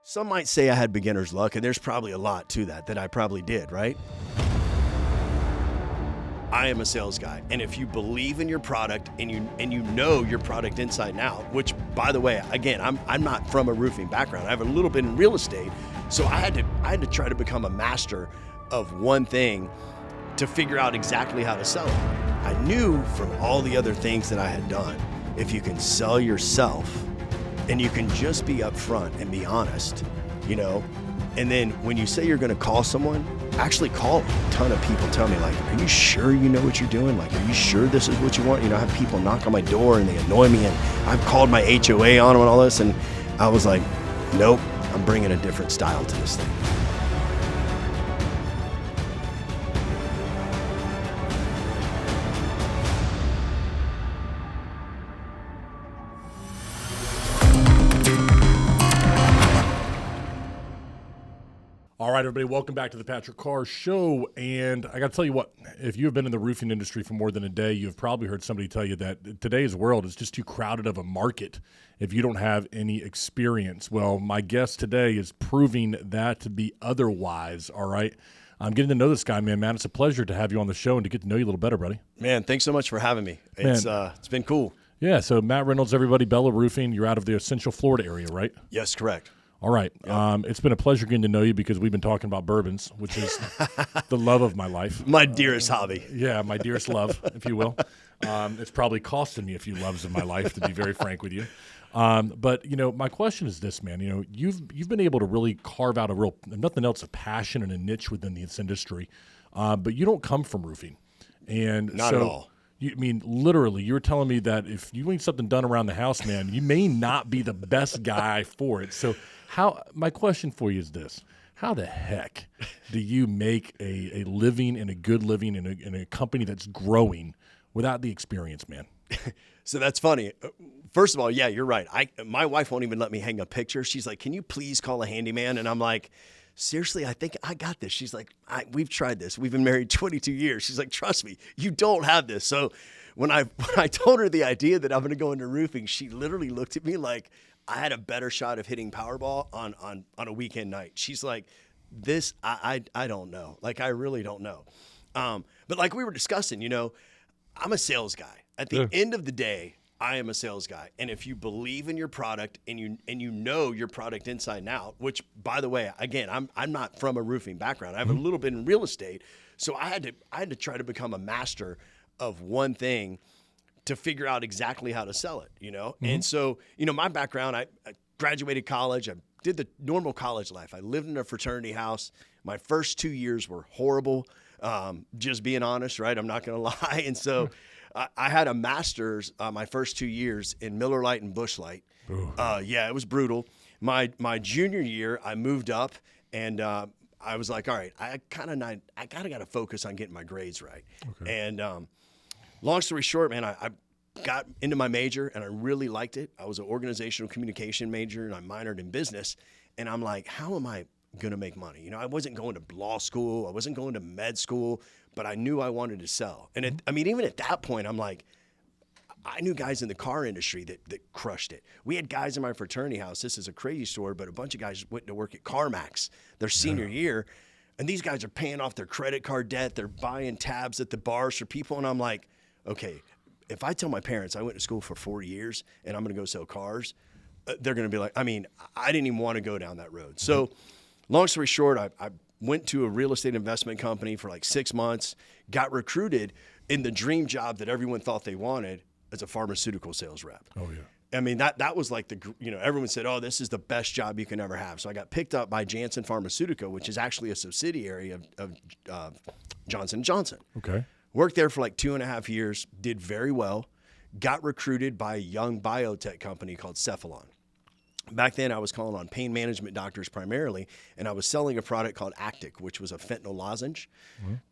Some might say I had beginner's luck, and there's probably a lot to that I probably did, right? I am a sales guy, and if you believe in your product and you know your product inside and out, which, by the way, again, I'm not from a roofing background. I have a little bit in real estate, so I had to try to become a master of one thing to figure out exactly how to sell it. I knew from all the other things that I had done, if you can sell yourself and you can just be upfront and be honest, and then when you say you're going to call someone, actually call them. A ton of people tell me, like, are you sure you know what you're doing? Like, are you sure this is what you want? I have people knock on my door and they annoy me, and I've called my HOA on them and all this, and I was like, nope, I'm bringing a different style to this thing. All right, everybody, welcome back to the Patrick Carr Show. And I got to tell you what, if you have been in the roofing industry for more than a day, you've probably heard somebody tell you that today's world is just too crowded of a market if you don't have any experience. Well, my guest today is proving that to be otherwise, all right? I'm getting to know this guy, man. Matt, it's a pleasure to have you on the show and to get to know you a little better, buddy. Man, thanks so much for having me. It's been cool. Yeah, so Matt Reynolds, everybody, Bela Roofing. You're out of the Central Florida area, right? Yes, correct. All right. Yep. It's been a pleasure getting to know you because we've been talking about bourbons, which is the love of my life. My dearest hobby. Yeah, my dearest love, if you will. It's probably costing me a few loves in my life, to be very frank with you. But, my question is this, man. You've been able to really carve out if nothing else, a passion and a niche within this industry. But you don't come from roofing. And Not at all. Literally, you were telling me that if you need something done around the house, man, you may not be the best guy for it. So my question for you is this: how the heck do you make a living and a good living in a company that's growing without the experience, man? So that's funny. First of all, yeah, you're right. My wife won't even let me hang a picture. She's like, "Can you please call a handyman?" And I'm like, seriously, I think I got this. She's like, we've tried this. We've been married 22 years. She's like, trust me, you don't have this. So when I told her the idea that I'm going to go into roofing, she literally looked at me like I had a better shot of hitting Powerball on a weekend night. She's like, this, I don't know. Like, I really don't know. But like we were discussing, I'm a sales guy. At the end of the day, I am a sales guy. And if you believe in your product and you know your product inside and out, which, by the way, again, I'm not from a roofing background. I have a little bit in real estate. So I had to try to become a master of one thing to figure out exactly how to sell it, Mm-hmm. And so, my background, I graduated college. I did the normal college life. I lived in a fraternity house. My first 2 years were horrible. Just being honest, right? I'm not going to lie. And so I had a master's my first 2 years in Miller Lite and Busch Light. Yeah, it was brutal. My junior year, I moved up, and I was like, all right, I got to focus on getting my grades right. Okay. And long story short, man, I got into my major, and I really liked it. I was an organizational communication major, and I minored in business. And I'm like, how am I going to make money? I wasn't going to law school. I wasn't going to med school, but I knew I wanted to sell. And even at that point, I'm like, I knew guys in the car industry that crushed it. We had guys in my fraternity house. This is a crazy story, but a bunch of guys went to work at CarMax their senior year. And these guys are paying off their credit card debt. They're buying tabs at the bars for people. And I'm like, okay, if I tell my parents I went to school for 4 years and I'm going to go sell cars, they're going to be like, I didn't even want to go down that road. So long story short, I went to a real estate investment company for like 6 months, got recruited in the dream job that everyone thought they wanted as a pharmaceutical sales rep. Oh, yeah. That was like everyone said, oh, this is the best job you can ever have. So I got picked up by Janssen Pharmaceutical, which is actually a subsidiary of Johnson & Johnson. Okay. Worked there for like 2.5 years, did very well, got recruited by a young biotech company called Cephalon. Back then, I was calling on pain management doctors primarily, and I was selling a product called Actic, which was a fentanyl lozenge,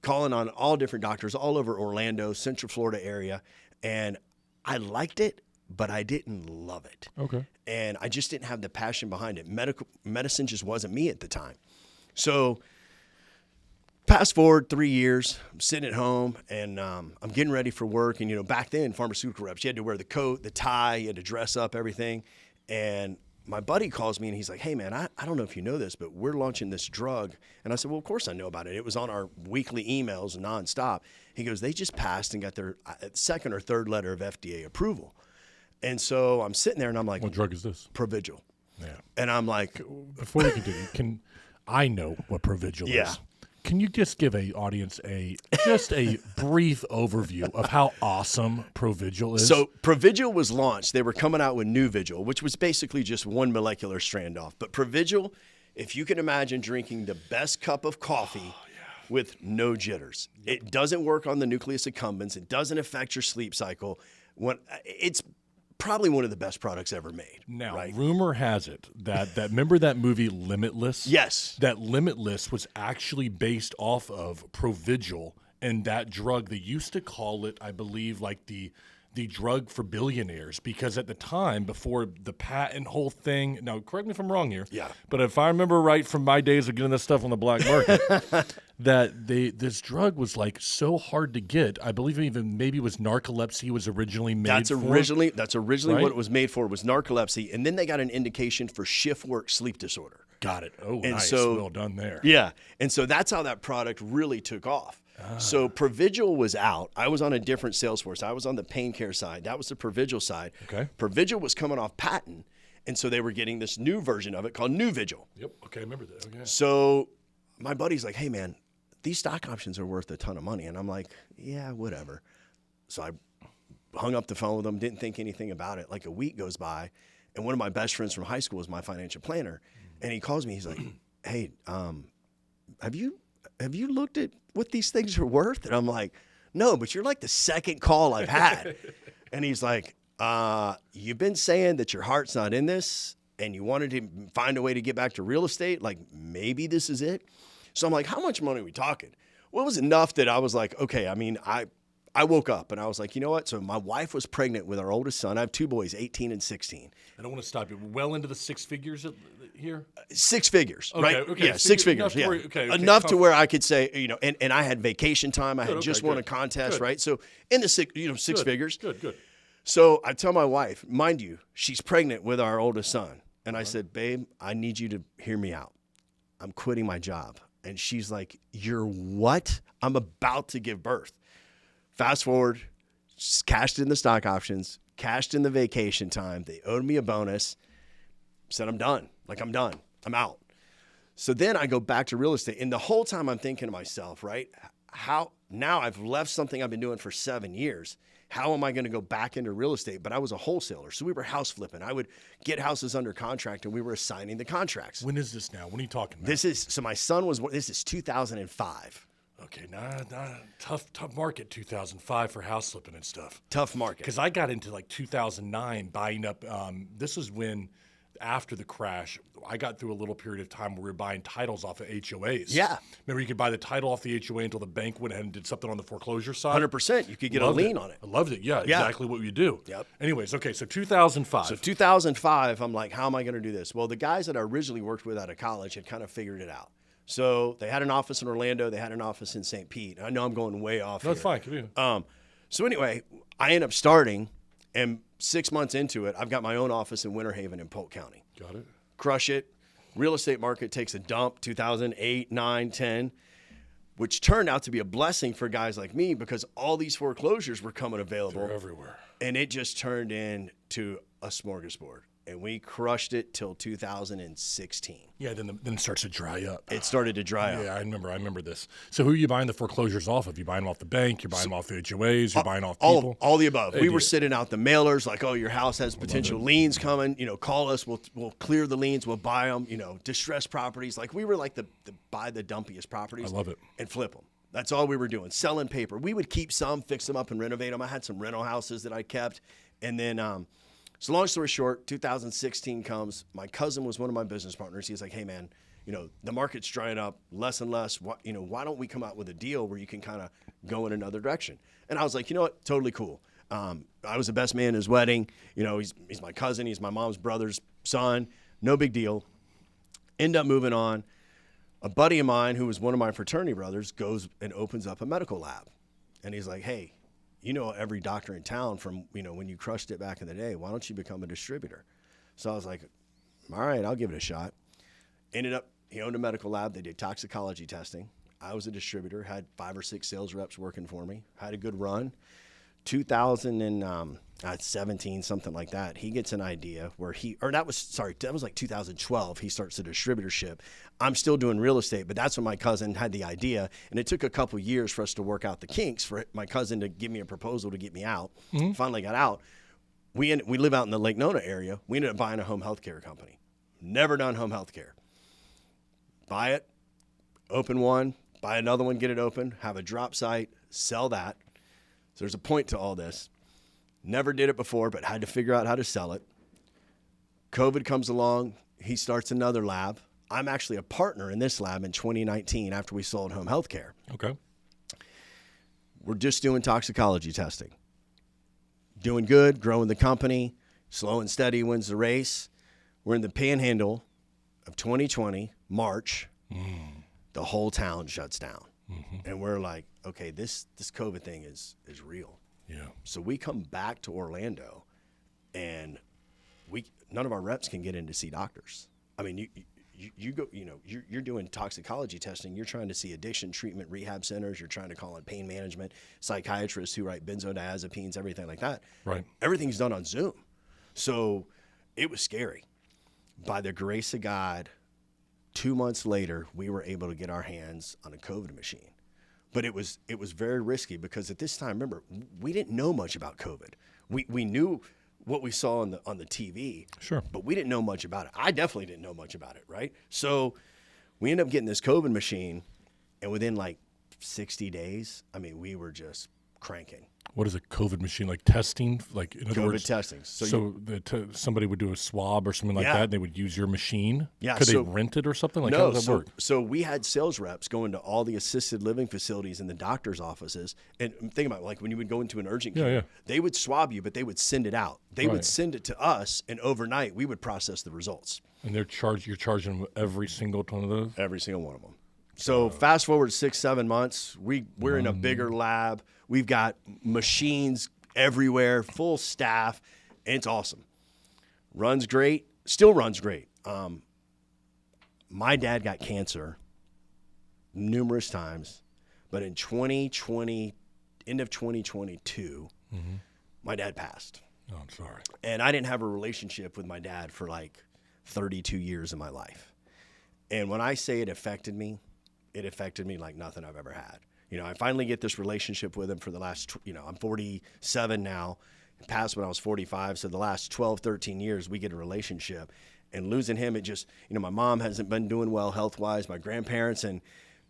calling on all different doctors all over Orlando, Central Florida area, and I liked it, but I didn't love it. Okay. And I just didn't have the passion behind it. Medicine just wasn't me at the time. So fast forward 3 years, I'm sitting at home, and I'm getting ready for work. And, back then, pharmaceutical reps, you had to wear the coat, the tie, you had to dress up, everything. And my buddy calls me and he's like, hey, man, I don't know if you know this, but we're launching this drug. And I said, well, of course I know about it. It was on our weekly emails nonstop. He goes, they just passed and got their second or third letter of FDA approval. And so I'm sitting there and I'm like, What drug is this? Provigil. Yeah. And I'm like, before we continue, I know what Provigil is. Can you just give a audience just a brief overview of how awesome Provigil is? So Provigil was launched. They were coming out with Nuvigil, which was basically just one molecular strand off. But Provigil, if you can imagine drinking the best cup of coffee with no jitters. It doesn't work on the nucleus accumbens. It doesn't affect your sleep cycle. It's probably one of the best products ever made. Now, right? Rumor has it that remember that movie Limitless? Yes. That Limitless was actually based off of Provigil and that drug. They used to call it, I believe, like the drug for billionaires, because at the time, before the patent whole thing, now correct me if I'm wrong here, but if I remember right from my days of getting this stuff on the black market, that this drug was like so hard to get. I believe even maybe it was narcolepsy was originally made That's originally right? what it was made for, was narcolepsy. And then they got an indication for shift work sleep disorder. Got it. Oh, and nice. So, well done there. Yeah. And so that's how that product really took off. So Provigil was out. I was on a different sales force. I was on the pain care side. That was the Provigil side. Okay. Provigil was coming off patent. And so they were getting this new version of it called Nuvigil. Yep. Okay. I remember that. Okay. So my buddy's like, hey, man, these stock options are worth a ton of money. And I'm like, yeah, whatever. So I hung up the phone with him, didn't think anything about it. Like a week goes by, and one of my best friends from high school is my financial planner. And he calls me. He's like, hey, have you looked at what these things are worth? And I'm like, no, but you're like the second call I've had. And he's like, you've been saying that your heart's not in this and you wanted to find a way to get back to real estate. Like, maybe this is it. So I'm like, how much money are we talking? Well, it was enough that I was like, okay, I mean, I woke up and I was like, you know what? So my wife was pregnant with our oldest son. I have two boys, 18 and 16. I don't want to stop you. Well into the six figures here? Six figures, okay, right? Okay. Yeah, six figures, yeah. Enough to where I could say, you know, and I had vacation time. I had just won a contest, right? So in the six figures. Good. So I tell my wife, mind you, she's pregnant with our oldest son. And I said, babe, I need you to hear me out. I'm quitting my job. And she's like, you're what? I'm about to give birth. Fast forward, cashed in the stock options, cashed in the vacation time. They owed me a bonus. Said, I'm done. Like, I'm done. I'm out. So then I go back to real estate. And the whole time I'm thinking to myself, right, how now I've left something I've been doing for 7 years. How am I going to go back into real estate? But I was a wholesaler. So we were house flipping. I would get houses under contract and we were assigning the contracts. When is this now? When are you talking about? So my son this is 2005. Okay, tough market 2005 for house flipping and stuff. Tough market. Because I got into like 2009 buying up. This is when, after the crash, I got through a little period of time where we were buying titles off of HOAs. Yeah. Remember, you could buy the title off the HOA until the bank went ahead and did something on the foreclosure side? 100%. You could get a lien on it. I loved it. Yeah, exactly what you do. Yep. Anyways, okay, so 2005. So 2005, I'm like, how am I going to do this? Well, the guys that I originally worked with out of college had kind of figured it out. So they had an office in Orlando. They had an office in St. Pete. I know I'm going way off here. That's fine. Come So anyway, I end up starting, and 6 months into it, I've got my own office in Winter Haven in Polk County. Got it. Crush it. Real estate market takes a dump, 2008, 9, 10, which turned out to be a blessing for guys like me because all these foreclosures were coming available. They're everywhere. And it just turned into a smorgasbord. And we crushed it till 2016. Yeah, then it starts to dry up. It started to dry up. Yeah, I remember this. So who are you buying the foreclosures off of? You buying them off the bank? You're buying them off the HOAs? You're buying off people? All the above. We were sitting out the mailers like, oh, your house has potential liens coming. You know, call us. We'll clear the liens. We'll buy them. You know, distressed properties. Like we were like the buy the dumpiest properties. I love it. And flip them. That's all we were doing. Selling paper. We would keep some, fix them up, and renovate them. I had some rental houses that I kept, and then. So long story short, 2016 comes. My cousin was one of my business partners. He's like, hey, man, you know, the market's drying up less and less. Why don't we come out with a deal where you can kind of go in another direction? And I was like, you know what? Totally cool. I was the best man at his wedding. You know, he's my cousin. He's my mom's brother's son. No big deal. End up moving on. A buddy of mine who was one of my fraternity brothers goes and opens up a medical lab. And he's like, hey, you know every doctor in town from, you know, when you crushed it back in the day, why don't you become a distributor? So I was like, all right, I'll give it a shot. Ended up, he owned a medical lab. They did toxicology testing. I was a distributor, had 5 or 6 sales reps working for me, had a good run. 2017, something like that, he gets an idea where that was like 2012. He starts the distributorship. I'm still doing real estate, but that's when my cousin had the idea. And it took a couple years for us to work out the kinks for my cousin to give me a proposal to get me out. Mm-hmm. Finally got out. We live out in the Lake Nona area. We ended up buying a home health care company. Never done home health care. Buy it, open one, buy another one, get it open, have a drop site, sell that. So there's a point to all this. Never did it before, but had to figure out how to sell it. COVID comes along. He starts another lab. I'm actually a partner in this lab in 2019 after we sold home health care. Okay. We're just doing toxicology testing. Doing good, growing the company, slow and steady wins the race. We're in the panhandle of 2020, March. The whole town shuts down. Mm-hmm. And we're like, okay, this COVID thing is real. Yeah. So we come back to Orlando, and none of our reps can get in to see doctors. I mean, you go, you're doing toxicology testing. You're trying to see addiction treatment rehab centers. You're trying to call on pain management psychiatrists who write benzodiazepines, everything like that. Right. Everything's done on Zoom. So it was scary. By the grace of God, 2 months later, we were able to get our hands on a COVID machine. But it was very risky because at this time, remember, we didn't know much about COVID. We knew what we saw on the TV, sure, but we didn't know much about it. I definitely didn't know much about it, right? So we ended up getting this COVID machine, and within like 60 days, I mean, we were just cranking. What is a COVID machine? Like testing? Like in other COVID words, testing. Somebody would do a swab or something like that, and they would use your machine? Yeah. Could they rent it or something? Like, no, how does that work? So we had sales reps going to all the assisted living facilities and the doctor's offices. And think about it, like when you would go into an urgent care, they would swab you, but they would send it out. They would send it to us, and overnight we would process the results. And you're charging them every single one of those? Every single one of them. So fast forward 6-7 months, we're in a bigger lab. We've got machines everywhere, full staff, and it's awesome. Runs great, still runs great. My dad got cancer numerous times, but in 2020, end of 2022, my dad passed. Oh, I'm sorry. And I didn't have a relationship with my dad for like 32 years of my life. And when I say it affected me like nothing I've ever had. I finally get this relationship with him for the last, I'm 47 now, passed when I was 45. So the last 12, 13 years, we get a relationship. And losing him, it just, my mom hasn't been doing well health-wise, my grandparents. And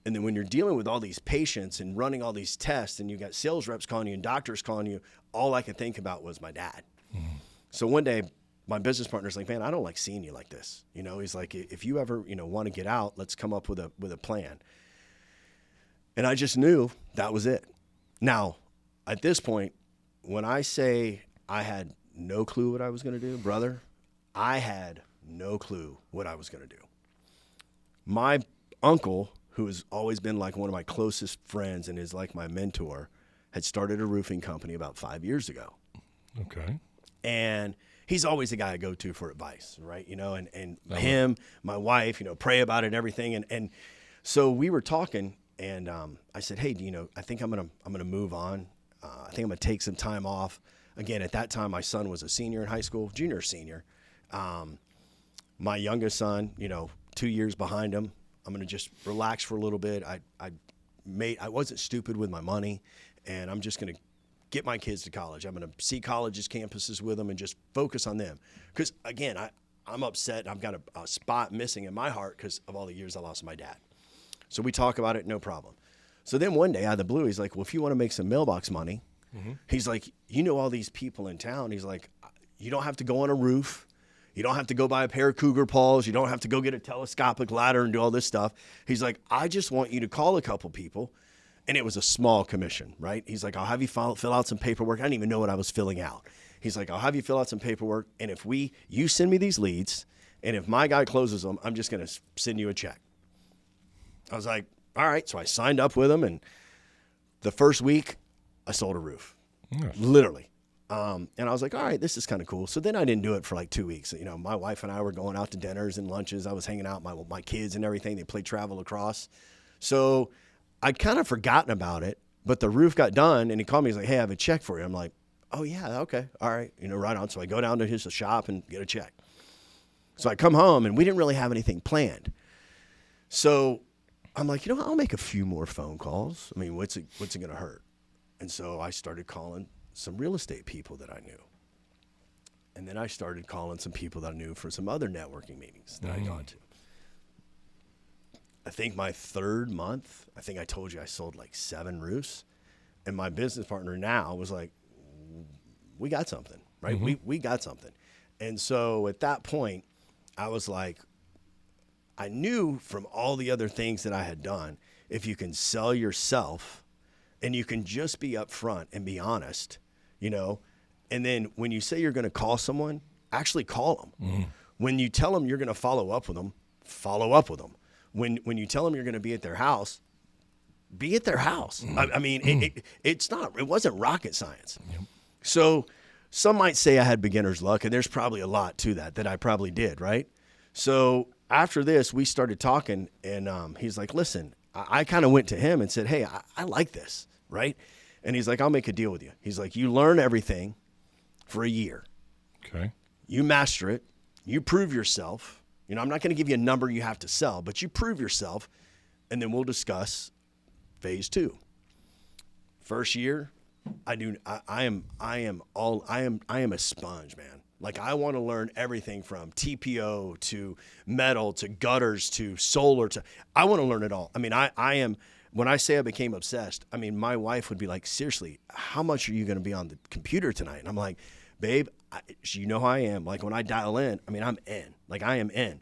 then when you're dealing with all these patients and running all these tests and you got sales reps calling you and doctors calling you, all I could think about was my dad. Mm-hmm. So one day, my business partner's like, man, I don't like seeing you like this. He's like, if you ever, want to get out, let's come up with a plan. And I just knew that was it. Now, at this point, when I say I had no clue what I was going to do, brother, I had no clue what I was going to do. My uncle, who has always been like one of my closest friends and is like my mentor, had started a roofing company about 5 years ago. Okay. And he's always the guy I go to for advice, right? And him, my wife, pray about it and everything. And so we were talking, and I said, hey, I think I'm gonna move on. I think I'm gonna take some time off. Again, at that time, my son was a senior in high school, junior, senior. My youngest son, 2 years behind him. I'm gonna just relax for a little bit. I wasn't stupid with my money, and I'm just gonna get my kids to college. I'm going to see colleges, campuses with them, and just focus on them. Because, again, I'm upset. I've got a spot missing in my heart because of all the years I lost my dad. So we talk about it, no problem. So then one day, out of the blue, he's like, well, if you want to make some mailbox money, he's like, all these people in town. He's like, you don't have to go on a roof. You don't have to go buy a pair of cougar paws. You don't have to go get a telescopic ladder and do all this stuff. He's like, I just want you to call a couple people. And it was a small commission, right? He's like, I'll have you fill out some paperwork. I didn't even know what I was filling out. He's like, I'll have you fill out some paperwork. And if you send me these leads, and if my guy closes them, I'm just going to send you a check. I was like, all right. So I signed up with him. And the first week, I sold a roof. Yes. Literally. And I was like, all right, this is kind of cool. So then I didn't do it for like 2 weeks. You know, my wife and I were going out to dinners and lunches. I was hanging out with my kids and everything. They played travel lacrosse. So I'd kind of forgotten about it, but the roof got done and he called me. He's like, hey, I have a check for you. I'm like, oh yeah, okay. All right. You know, right on. So I go down to his shop and get a check. So I come home and we didn't really have anything planned. So I'm like, you know, I'll make a few more phone calls. I mean, what's it going to hurt? And so I started calling some real estate people that I knew. And then I started calling some people that I knew for some other networking meetings that I'd gone to. I think my third month, I think I told you I sold like 7 roofs. And my business partner now was like, we got something, right? We got something. And so at that point, I was like, I knew from all the other things that I had done, if you can sell yourself and you can just be upfront and be honest, you know, and then when you say you're going to call someone, actually call them. When you tell them you're going to follow up with them, follow up with them. When you tell them you're going to be at their house, be at their house. I mean, it wasn't rocket science. Yep. So some might say I had beginner's luck, and there's probably a lot to that I probably did, right? So after this, we started talking, and he's like, listen, I kind of went to him and said, hey, I like this, right? And he's like, I'll make a deal with you. He's like, you learn everything for a year. Okay. You master it. You prove yourself. You know, I'm not going to give you a number you have to sell, but you prove yourself, and then we'll discuss phase 2. First year, I am a sponge, man. Like, I want to learn everything from TPO to metal to gutters to solar I want to learn it all. I mean, I am, when I say I became obsessed, I mean, my wife would be like, seriously, how much are you going to be on the computer tonight? And I'm like, babe, you know how I am. Like, when I dial in, I mean, I'm in. Like, I am in.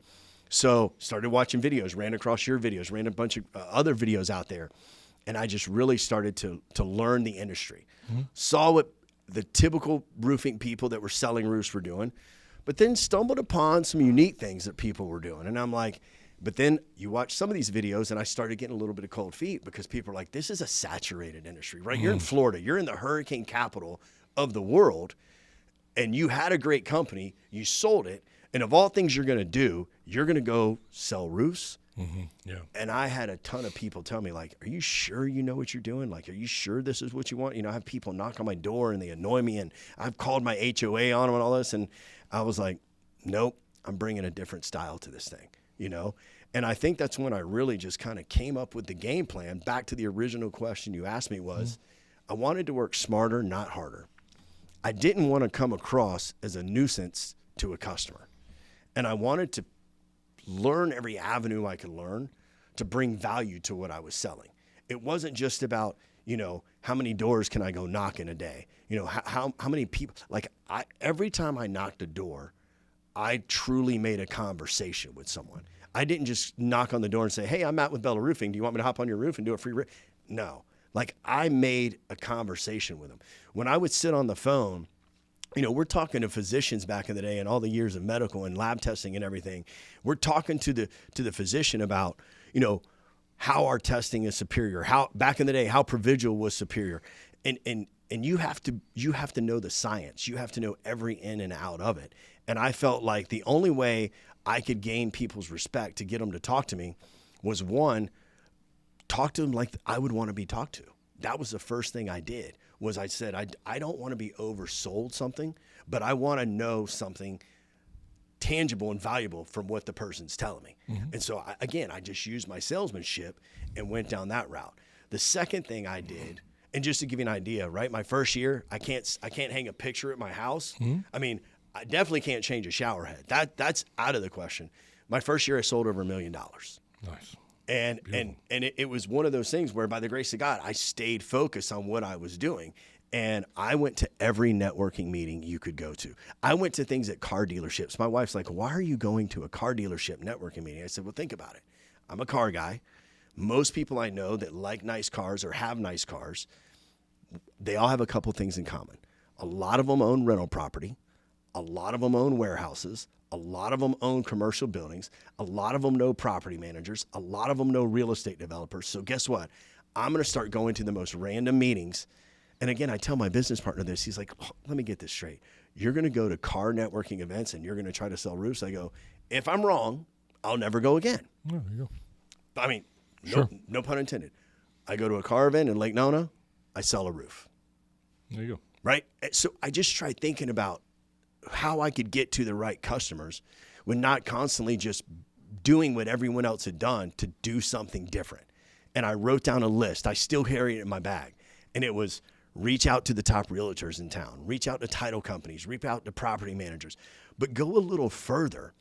So started watching videos, ran across your videos, ran a bunch of other videos out there. And I just really started to learn the industry. Saw what the typical roofing people that were selling roofs were doing, but then stumbled upon some unique things that people were doing. And I'm like, but then you watch some of these videos and I started getting a little bit of cold feet because people are like, this is a saturated industry, right? You're in Florida. You're in the hurricane capital of the world, and you had a great company. You sold it. And of all things you're going to do, you're going to go sell roofs. Yeah. And I had a ton of people tell me, like, are you sure you know what you're doing? Like, are you sure this is what you want? You know, I have people knock on my door and they annoy me, and I've called my HOA on them and all this. And I was like, nope, I'm bringing a different style to this thing, you know? And I think that's when I really just kind of came up with the game plan. Back to the original question you asked me was, I wanted to work smarter, not harder. I didn't want to come across as a nuisance to a customer. And I wanted to learn every avenue I could learn to bring value to what I was selling. It wasn't just about, you know, how many doors can I go knock in a day? You know, how many people, like, every time I knocked a door, I truly made a conversation with someone. I didn't just knock on the door and say, hey, I'm Matt with Bela Roofing. Do you want me to hop on your roof and do a free No. Like, I made a conversation with them. When I would sit on the phone, you know, we're talking to physicians back in the day and all the years of medical and lab testing and everything. We're talking to the physician about, you know, how our testing is superior, how back in the day, how Providual was superior. And you have to know the science. You have to know every in and out of it. And I felt like the only way I could gain people's respect to get them to talk to me was, one, talk to them like I would want to be talked to. That was the first thing I did. Was I said, I don't want to be oversold something, but I want to know something tangible and valuable from what the person's telling me. And so, I just used my salesmanship and went down that route. The second thing I did, and just to give you an idea, right? My first year, I can't hang a picture at my house. I mean, I definitely can't change a shower head. That's out of the question. My first year, I sold over $1 million. Nice. And it was one of those things where, by the grace of God, I stayed focused on what I was doing. And I went to every networking meeting you could go to. I went to things at car dealerships. My wife's like, why are you going to a car dealership networking meeting? I said, well, think about it. I'm a car guy. Most people I know that like nice cars or have nice cars, they all have a couple things in common. A lot of them own rental property. A lot of them own warehouses. A lot of them own commercial buildings. A lot of them know property managers. A lot of them know real estate developers. So guess what? I'm going to start going to the most random meetings, And again, I tell my business partner this. He's like, oh, let me get this straight. You're going to go to car networking events and you're going to try to sell roofs. I go, if I'm wrong, I'll never go again. There you go. I mean, Sure. no pun intended. I go to a car event in Lake Nona, I sell a roof. There you go. Right? So I just tried thinking about how I could get to the right customers when not constantly just doing what everyone else had done to do something different. And I wrote down a list. I still carry it in my bag. And it was reach out to the top realtors in town, reach out to title companies, reach out to property managers, but go a little further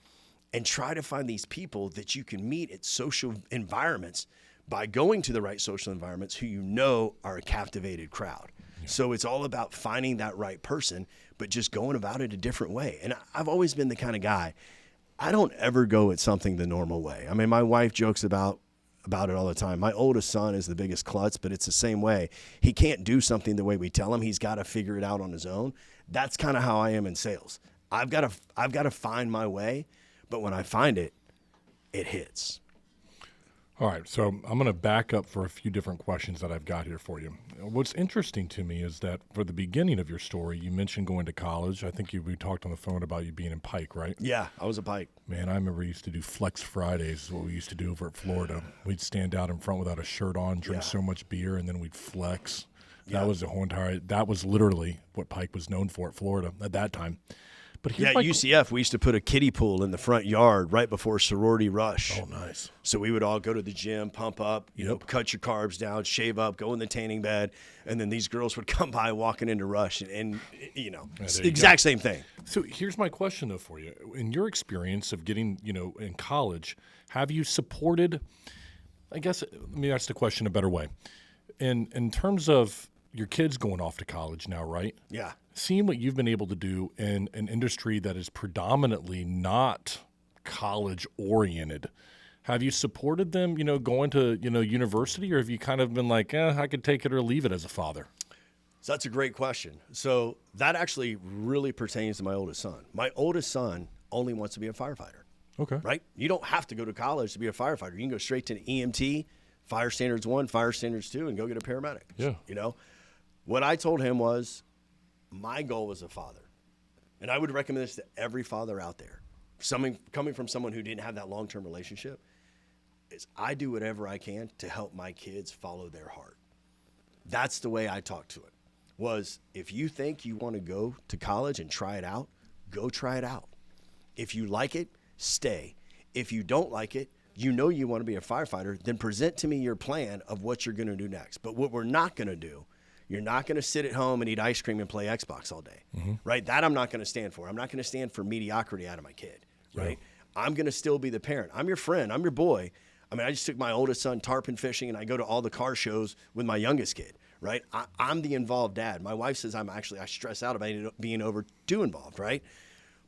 and try to find these people that you can meet at social environments by going to the right social environments who you know are a captivated crowd. Yeah. So it's all about finding that right person, but just going about it a different way. And I've always been the kind of guy, I don't ever go at something the normal way. I mean, my wife jokes about it all the time. My oldest son is the biggest klutz, but it's the same way. He can't do something the way we tell him. He's got to figure it out on his own. That's kind of how I am in sales. I've got to find my way, but when I find it, it hits. All right, so I'm going to back up for a few different questions that I've got here for you. What's interesting to me is that for the beginning of your story, you mentioned going to college. I think we talked on the phone about you being in Pike, right? Yeah, I was a Pike. Man, I remember we used to do Flex Fridays, is what we used to do over at Florida. We'd stand out in front without a shirt on, drink so much beer, and then we'd flex. That was the whole entire. That was literally what Pike was known for at Florida at that time. But at UCF, we used to put a kiddie pool in the front yard right before sorority rush. Oh, nice. So we would all go to the gym, pump up, you know, cut your carbs down, shave up, go in the tanning bed, and then these girls would come by walking into rush, and you know, exact same thing. So here's my question, though, for you. In your experience of getting, in college, have you supported, I guess, let me ask the question a better way. In terms of your kids going off to college now, right? Yeah. Seeing what you've been able to do in an industry that is predominantly not college-oriented, have you supported them, going to, university, or have you kind of been like, I could take it or leave it as a father? So that's a great question. So that actually really pertains to my oldest son. My oldest son only wants to be a firefighter. Okay. Right? You don't have to go to college to be a firefighter. You can go straight to an EMT, Fire Standards 1, Fire Standards 2, and go get a paramedic. Yeah. What I told him was, my goal as a father, and I would recommend this to every father out there, coming from someone who didn't have that long-term relationship, is I do whatever I can to help my kids follow their heart. That's the way I talked to it, was if you think you want to go to college and try it out, go try it out. If you like it, stay. If you don't like it, you want to be a firefighter, then present to me your plan of what you're going to do next. But what we're not going to do, you're not going to sit at home and eat ice cream and play Xbox all day, right? That I'm not going to stand for. I'm not going to stand for mediocrity out of my kid, right? Yeah. I'm going to still be the parent. I'm your friend. I'm your boy. I mean, I just took my oldest son tarpon fishing, and I go to all the car shows with my youngest kid, right? I'm the involved dad. My wife says I stress out about being over too involved, right?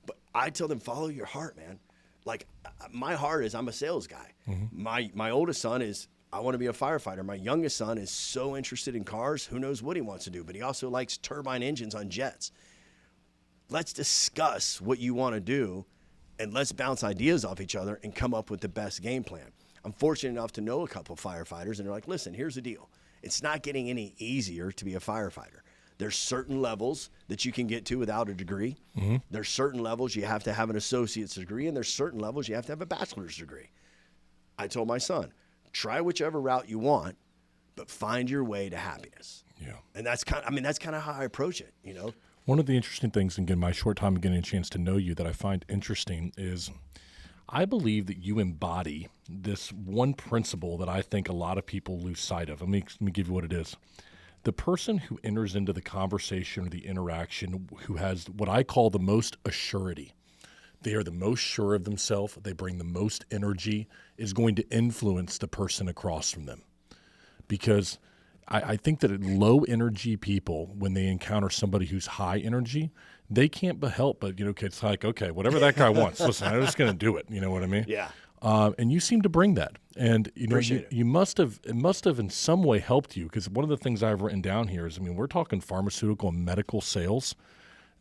But I tell them, follow your heart, man. Like, my heart is I'm a sales guy. My oldest son is, I want to be a firefighter. My youngest son is so interested in cars, who knows what he wants to do, but he also likes turbine engines on jets. Let's discuss what you want to do, and let's bounce ideas off each other and come up with the best game plan. I'm fortunate enough to know a couple of firefighters, and they're like, listen, here's the deal. It's not getting any easier to be a firefighter. There's certain levels that you can get to without a degree. There's certain levels you have to have an associate's degree, and there's certain levels you have to have a bachelor's degree. I told my son, try whichever route you want, but find your way to happiness. Yeah. And that's kind of how I approach it, One of the interesting things, and again, my short time of getting a chance to know you, that I find interesting is I believe that you embody this one principle that I think a lot of people lose sight of. Let me give you what it is. The person who enters into the conversation or the interaction who has what I call the most assurity, they are the most sure of themselves, they bring the most energy, is going to influence the person across from them. Because I think that low energy people, when they encounter somebody who's high energy, they can't help but, it's like, okay, whatever that guy wants, listen, I'm just going to do it. You know what I mean? Yeah. And you seem to bring that. And, it must have in some way helped you, because one of the things I've written down here is, we're talking pharmaceutical and medical sales.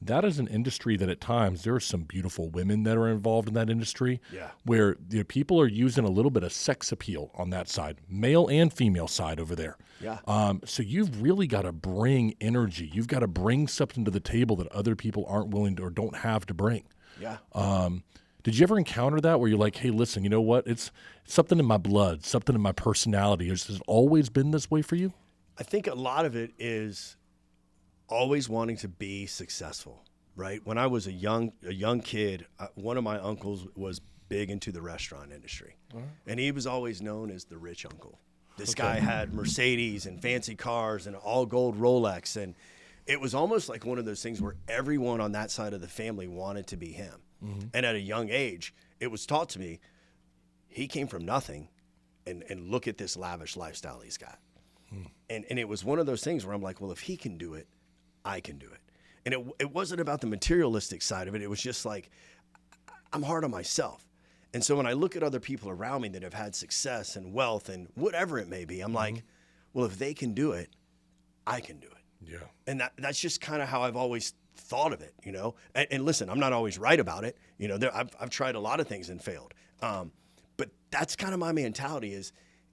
that is an industry that at times there are some beautiful women that are involved in that industry. Yeah. Where people are using a little bit of sex appeal on that side, male and female side over there. Yeah. So you've really got to bring energy. You've got to bring something to the table that other people aren't willing to or don't have to bring. Yeah. Did you ever encounter that where you're like, hey, listen, you know what? It's something in my blood, something in my personality. Has it always been this way for you? I think a lot of it is always wanting to be successful, right? When I was a young kid, one of my uncles was big into the restaurant industry, and he was always known as the rich uncle. This guy had Mercedes and fancy cars and all gold Rolex, and it was almost like one of those things where everyone on that side of the family wanted to be him. And at a young age, it was taught to me, he came from nothing, and look at this lavish lifestyle he's got. And it was one of those things where I'm like, well, if he can do it, I can do it. And it wasn't about the materialistic side of it. It was just like, I'm hard on myself. And so when I look at other people around me that have had success and wealth and whatever it may be, I'm like, well, if they can do it, I can do it. Yeah. And that's just kind of how I've always thought of it, you know? And listen, I'm not always right about it. You know, I've tried a lot of things and failed. But that's kind of my mentality is,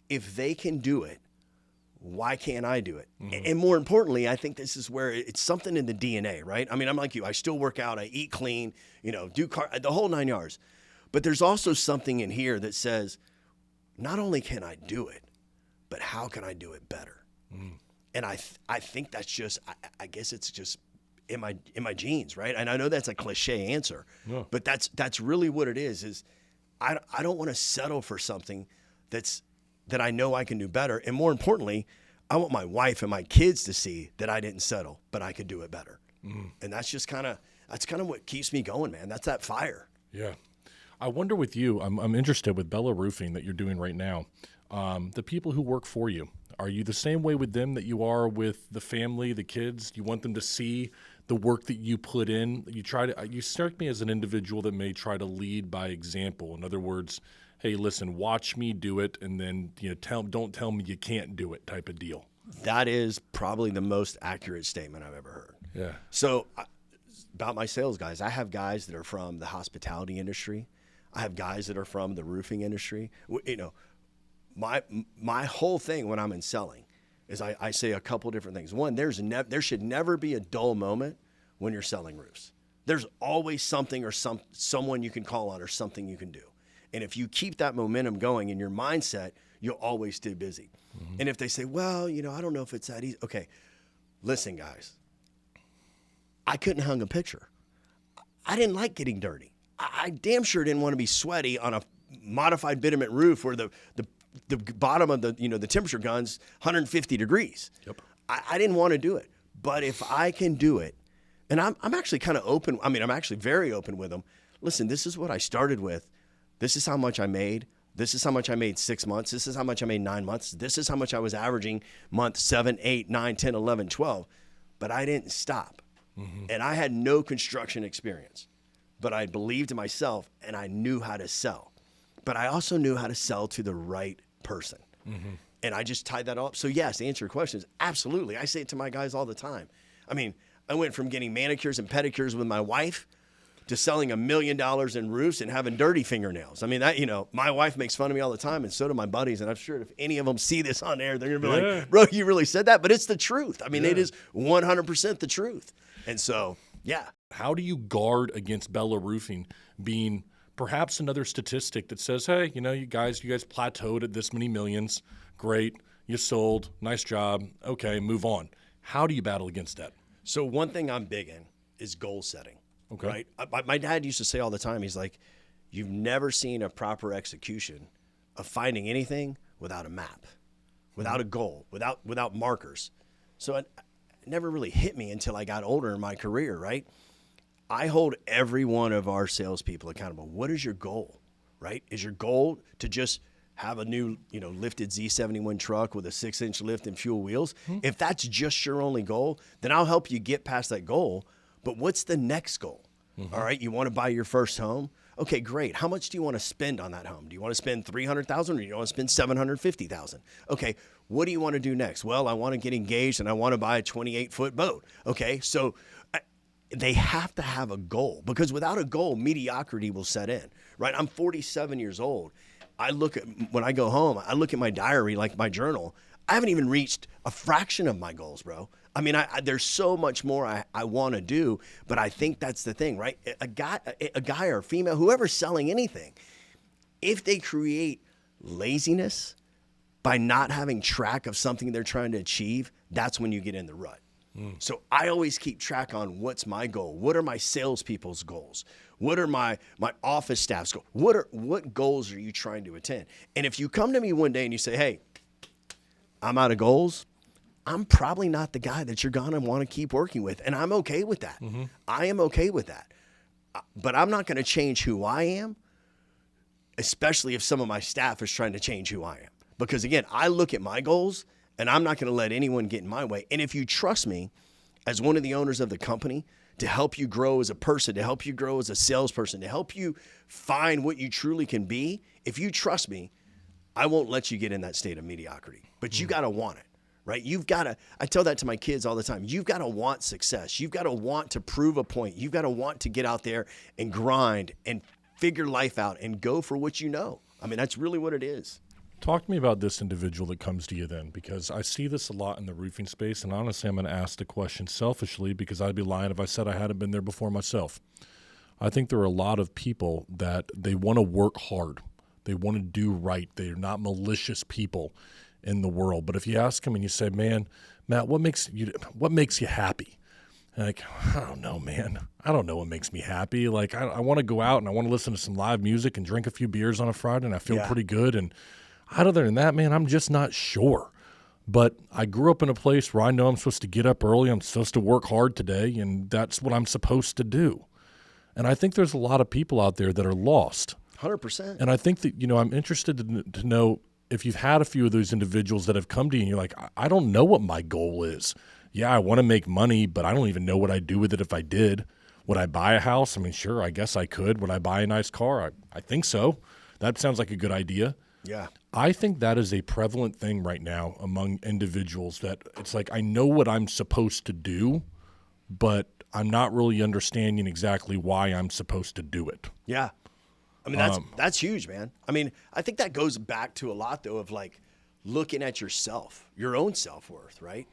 if they can do it, why can't I do it? And more importantly, I think this is where it's something in the DNA, right? I mean, I'm like you. I still work out. I eat clean, you know, the whole 9 yards. But there's also something in here that says, not only can I do it, but how can I do it better? And I think that's just, I guess it's just in my genes, right? And I know that's a cliche answer, but that's really what it is I don't want to settle for something that I know I can do better. And more importantly, I want my wife and my kids to see that I didn't settle, but I could do it better. And that's kind of what keeps me going, man. That's that fire. Yeah. I wonder with you, I'm interested with Bela Roofing that you're doing right now. The people who work for you, are you the same way with them that you are with the family, the kids? Do you want them to see the work that you put in? You strike me as an individual that may try to lead by example. In other words, hey, listen, watch me do it, and then don't tell me you can't do it type of deal. That is probably the most accurate statement I've ever heard. Yeah. So about my sales guys, I have guys that are from the hospitality industry. I have guys that are from the roofing industry. You know, my whole thing when I'm in selling is I say a couple different things. One, there should never be a dull moment when you're selling roofs. There's always something or someone you can call on or something you can do. And if you keep that momentum going in your mindset, you'll always stay busy. And if they say, well, you know, I don't know if it's that easy. Okay, listen, guys. I couldn't hang a picture. I didn't like getting dirty. I damn sure didn't want to be sweaty on a modified bitumen roof where the bottom of the temperature gun's 150 degrees. Yep. I didn't want to do it. But if I can do it, and I'm actually kind of open. I mean, I'm actually very open with them. Listen, this is what I started with. This is how much I made. This is how much I made 6 months. This is how much I made 9 months. This is how much I was averaging month 7, 8, 9, 10, 11, 12. But I didn't stop. And I had no construction experience. But I believed in myself, and I knew how to sell. But I also knew how to sell to the right person. And I just tied that all up. So yes, to answer your questions, absolutely. I say it to my guys all the time. I mean, I went from getting manicures and pedicures with my wife to selling $1 million in roofs and having dirty fingernails. I mean, my wife makes fun of me all the time, and so do my buddies. And I'm sure if any of them see this on air, they're going to be like, bro, you really said that? But it's the truth. I mean, it is 100% the truth. And so, yeah. How do you guard against Bela Roofing being perhaps another statistic that says, hey, you guys plateaued at this many millions. Great. You sold. Nice job. Okay, move on. How do you battle against that? So one thing I'm big in is goal setting. Okay. Right? My dad used to say all the time, he's like, you've never seen a proper execution of finding anything without a map, without a goal, without markers. So it never really hit me until I got older in my career, right? I hold every one of our salespeople accountable. What is your goal, right? Is your goal to just have a new, lifted Z71 truck with a 6-inch lift and fuel wheels? If that's just your only goal, then I'll help you get past that goal. But what's the next goal? All right, you want to buy your first home? Okay, great. How much do you want to spend on that home? Do you want to spend $300,000 or do you want to spend $750,000? Okay, what do you want to do next? Well, I want to get engaged and I want to buy a 28-foot boat. Okay, so they have to have a goal, because without a goal, mediocrity will set in, right? I'm 47 years old. When I go home, I look at my diary, like my journal. I haven't even reached a fraction of my goals, bro. I mean, there's so much more I want to do, but I think that's the thing, right? A guy or a female, whoever's selling anything, if they create laziness by not having track of something they're trying to achieve, that's when you get in the rut. So I always keep track on what's my goal. What are my salespeople's goals? What are my office staff's goals? What goals are you trying to attain? And if you come to me one day and you say, hey, I'm out of goals, I'm probably not the guy that you're going to want to keep working with. And I'm okay with that. I am okay with that. But I'm not going to change who I am, especially if some of my staff is trying to change who I am. Because again, I look at my goals, and I'm not going to let anyone get in my way. And if you trust me as one of the owners of the company to help you grow as a person, to help you grow as a salesperson, to help you find what you truly can be, if you trust me, I won't let you get in that state of mediocrity. But you got to want it, right? You've got to, I tell that to my kids all the time. You've got to want success. You've got to want to prove a point. You've got to want to get out there and grind and figure life out and go for what you know. I mean, that's really what it is. Talk to me about this individual that comes to you then, because I see this a lot in the roofing space, and honestly, I'm going to ask the question selfishly because I'd be lying if I said I hadn't been there before myself. I think there are a lot of people that they want to work hard. They want to do right. They're not malicious people in the world. But if you ask them and you say, man, Matt, what makes you happy? And like, I don't know, man. I don't know what makes me happy. Like, I want to go out and I want to listen to some live music and drink a few beers on a Friday, and I feel pretty good. And other than that, man, I'm just not sure. But I grew up in a place where I know I'm supposed to get up early. I'm supposed to work hard today, and that's what I'm supposed to do. And I think there's a lot of people out there that are lost. 100%. And I think that, I'm interested to know if you've had a few of those individuals that have come to you and you're like, I don't know what my goal is. Yeah, I want to make money, but I don't even know what I'd do with it if I did. Would I buy a house? I mean, sure, I guess I could. Would I buy a nice car? I think so. That sounds like a good idea. Yeah. I think that is a prevalent thing right now among individuals, that it's like, I know what I'm supposed to do, but I'm not really understanding exactly why I'm supposed to do it. Yeah. I mean, that's huge, man. I mean, I think that goes back to a lot, though, of like looking at yourself, your own self-worth, right?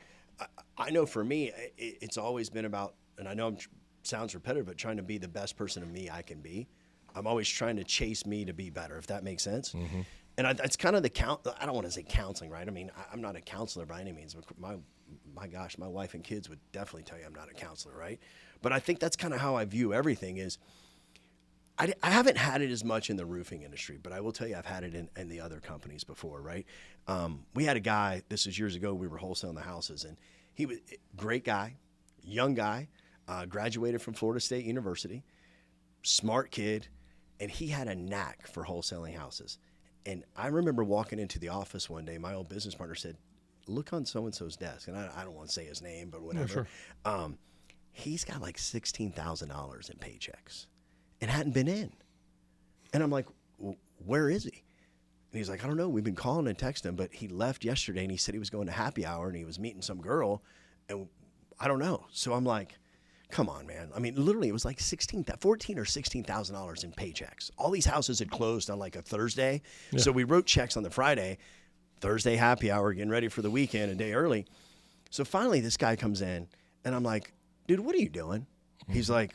I know for me, it's always been about, and I know it sounds repetitive, but trying to be the best person of me I can be. I'm always trying to chase me to be better, if that makes sense. Mm-hmm. And it's kind of I don't want to say counseling, right? I mean, I'm not a counselor by any means. My gosh, my wife and kids would definitely tell you I'm not a counselor, right? But I think that's kind of how I view everything is, I haven't had it as much in the roofing industry, but I will tell you I've had it in the other companies before, right? We had a guy, this was years ago, we were wholesaling the houses, and he was a great guy, young guy, graduated from Florida State University, smart kid, and he had a knack for wholesaling houses. And I remember walking into the office one day, my old business partner said, look on so-and-so's desk. And I don't want to say his name, but whatever. Yeah, sure. He's got like $16,000 in paychecks and hadn't been in. And I'm like, well, where is he? And he's like, I don't know. We've been calling and texting him, but he left yesterday and he said he was going to happy hour and he was meeting some girl. And I don't know. So I'm like, come on, man. I mean, literally, it was like $14,000 or $16,000 in paychecks. All these houses had closed on like a Thursday. Yeah. So we wrote checks on the Friday, Thursday happy hour, getting ready for the weekend a day early. So finally, this guy comes in, and I'm like, dude, what are you doing? Mm-hmm. He's like,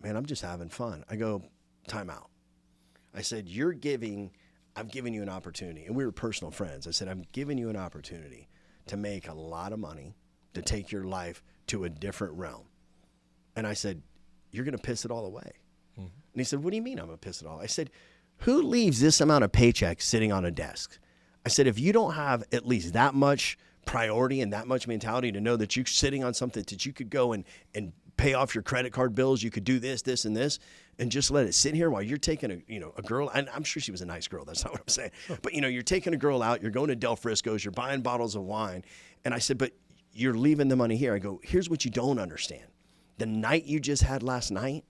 man, I'm just having fun. I go, time out. I said, I'm giving you an opportunity. And we were personal friends. I said, I'm giving you an opportunity to make a lot of money, to take your life to a different realm. And I said, you're going to piss it all away. Mm-hmm. And he said, what do you mean I'm going to piss it all? I said, who leaves this amount of paycheck sitting on a desk? I said, if you don't have at least that much priority and that much mentality to know that you're sitting on something that you could go and pay off your credit card bills, you could do this, this, and this, and just let it sit here while you're taking a girl, and I'm sure she was a nice girl, that's not what I'm saying, but you're taking a girl out, you're going to Del Frisco's, you're buying bottles of wine, and I said, but you're leaving the money here. I go, here's what you don't understand. The night you just had last night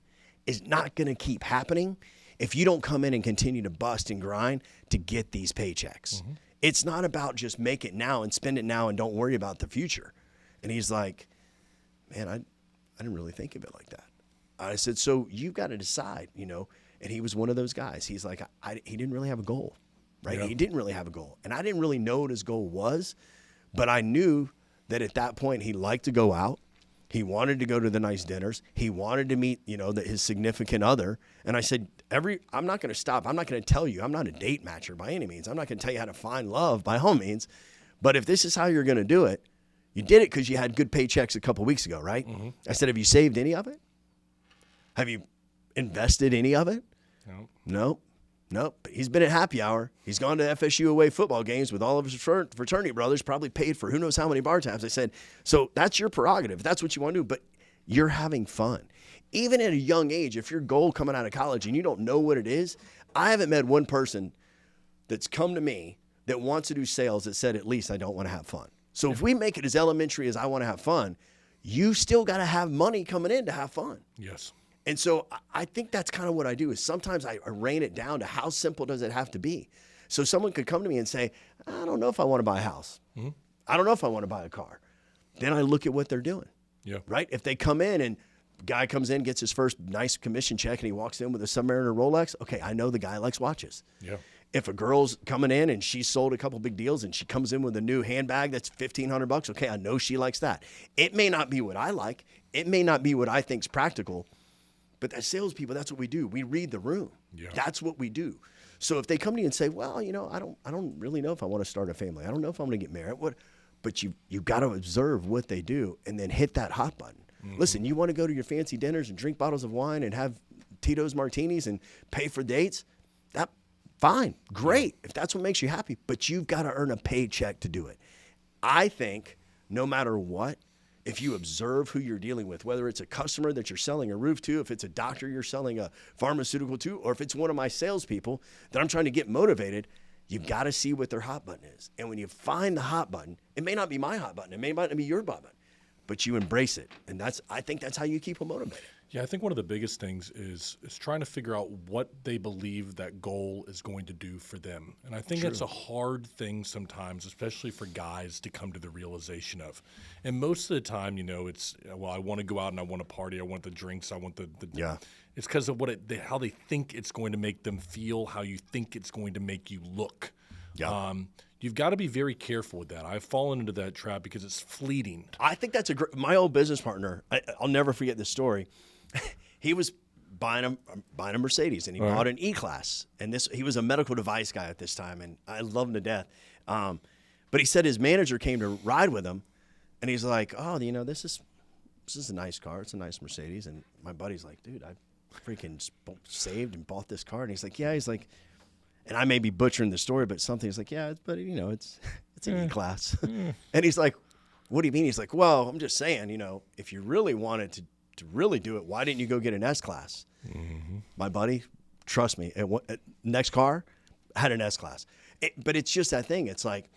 is not going to keep happening if you don't come in and continue to bust and grind to get these paychecks. Mm-hmm. It's not about just make it now and spend it now and don't worry about the future. And he's like, man, I didn't really think of it like that. I said, so you've got to decide, and he was one of those guys. He's like, he didn't really have a goal, right? Yeah. He didn't really have a goal. And I didn't really know what his goal was, but I knew that at that point he liked to go out. He wanted to go to the nice dinners. He wanted to meet, his significant other. And I said, I'm not going to stop. I'm not going to tell you. I'm not a date matcher by any means. I'm not going to tell you how to find love by all means. But if this is how you're going to do it, you did it because you had good paychecks a couple weeks ago, right? Mm-hmm. I said, have you saved any of it? Have you invested any of it? No. Nope. He's been at happy hour. He's gone to FSU away football games with all of his fraternity brothers, probably paid for who knows how many bar tabs. I said, so that's your prerogative. That's what you want to do, but you're having fun. Even at a young age, if your goal coming out of college and you don't know what it is, I haven't met one person that's come to me that wants to do sales that said, at least I don't want to have fun. So if we make it as elementary as I want to have fun, you still got to have money coming in to have fun. Yes. And so I think that's kind of what I do is sometimes I rein it down to how simple does it have to be. So someone could come to me and say, I don't know if I want to buy a house. Mm-hmm. I don't know if I want to buy a car. Then I look at what they're doing. Yeah. Right? If they come in and guy comes in, gets his first nice commission check, and he walks in with a Submariner Rolex, okay, I know the guy likes watches. Yeah. If a girl's coming in and she's sold a couple big deals and she comes in with a new handbag that's $1,500, okay, I know she likes that. It may not be what I like. It may not be what I think's practical. But as salespeople, that's what we do. We read the room. Yeah. That's what we do. So if they come to you and say, well, I don't really know if I want to start a family. I don't know if I'm going to get married. But you've got to observe what they do and then hit that hot button. Mm-hmm. Listen, you want to go to your fancy dinners and drink bottles of wine and have Tito's martinis and pay for dates? That fine, great, if that's what makes you happy. But you've got to earn a paycheck to do it. I think no matter what, if you observe who you're dealing with, whether it's a customer that you're selling a roof to, if it's a doctor you're selling a pharmaceutical to, or if it's one of my salespeople that I'm trying to get motivated, you've got to see what their hot button is. And when you find the hot button, it may not be my hot button. It may not be your button, but you embrace it. And I think that's how you keep them motivated. Yeah, I think one of the biggest things is trying to figure out what they believe that goal is going to do for them. And I think that's a hard thing sometimes, especially for guys, to come to the realization of. And most of the time, it's, well, I want to go out and I want to party. I want the drinks. I want the yeah. It's because of how they think it's going to make them feel, how you think it's going to make you look. Yeah. You've got to be very careful with that. I've fallen into that trap because it's fleeting. I think that's my old business partner. I'll never forget this story. He was buying a Mercedes, and he bought an E-Class. And he was a medical device guy at this time, and I love him to death. But he said his manager came to ride with him, and he's like, oh, this is a nice car. It's a nice Mercedes. And my buddy's like, dude, I freaking saved and bought this car. And he's like, yeah. He's like, and I may be butchering the story, but something's like, yeah, but it's an E-Class. And he's like, what do you mean? He's like, well, I'm just saying, if you really wanted to really do it, why didn't you go get an S-Class? Mm-hmm. My buddy, trust me, next car had an S-Class. But it's just that thing. It's like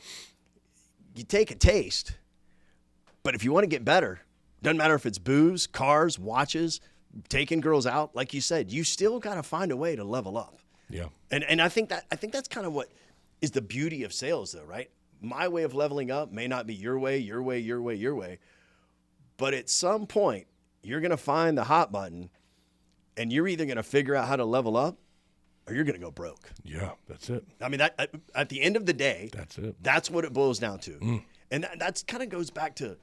you take a taste, but if you want to get better, doesn't matter if it's booze, cars, watches, taking girls out, like you said, you still got to find a way to level up. Yeah. And I think that's kind of what is the beauty of sales, though, right? My way of leveling up may not be your way, your way, your way, your way. But at some point, you're going to find the hot button, and you're either going to figure out how to level up or you're going to go broke. Yeah, that's it. I mean, that at the end of the day, that's it. That's what it boils down to. And that's kind of goes back to,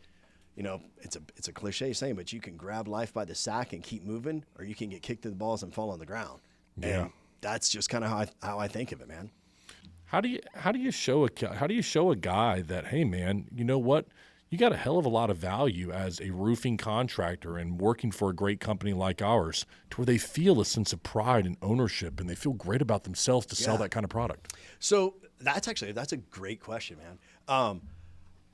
it's a cliche saying, but you can grab life by the sack and keep moving, or you can get kicked in the balls and fall on the ground. Yeah. And that's just kind of how I think of it, man. How do you show a guy that, hey, man, you know what? You got a hell of a lot of value as a roofing contractor and working for a great company like ours, to where they feel a sense of pride and ownership, and they feel great about themselves to sell that kind of product. So that's a great question, man.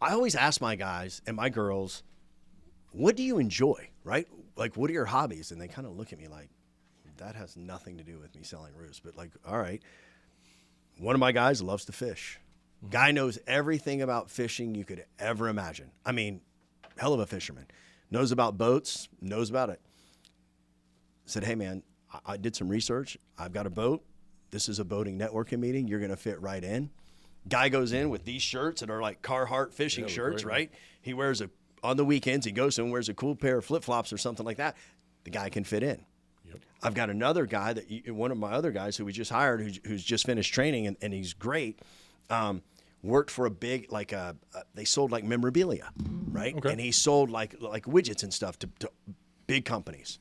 I always ask my guys and my girls, what do you enjoy, right? Like, what are your hobbies? And they kind of look at me like, that has nothing to do with me selling roofs. But like, all right, one of my guys loves to fish. Guy knows everything about fishing you could ever imagine. I mean, hell of a fisherman. Knows about boats, knows about it. Said, hey, man, I did some research. I've got a boat. This is a boating networking meeting. You're going to fit right in. Guy goes in with these shirts that are like Carhartt fishing shirts, right? He wears a on the weekends, he goes and wears a cool pair of flip-flops or something like that. The guy can fit in. Yep. I've got another guy one of my other guys who we just hired, who's just finished training, and he's great. Worked for a big, they sold like memorabilia, right? Okay. And he sold like widgets and stuff to big companies.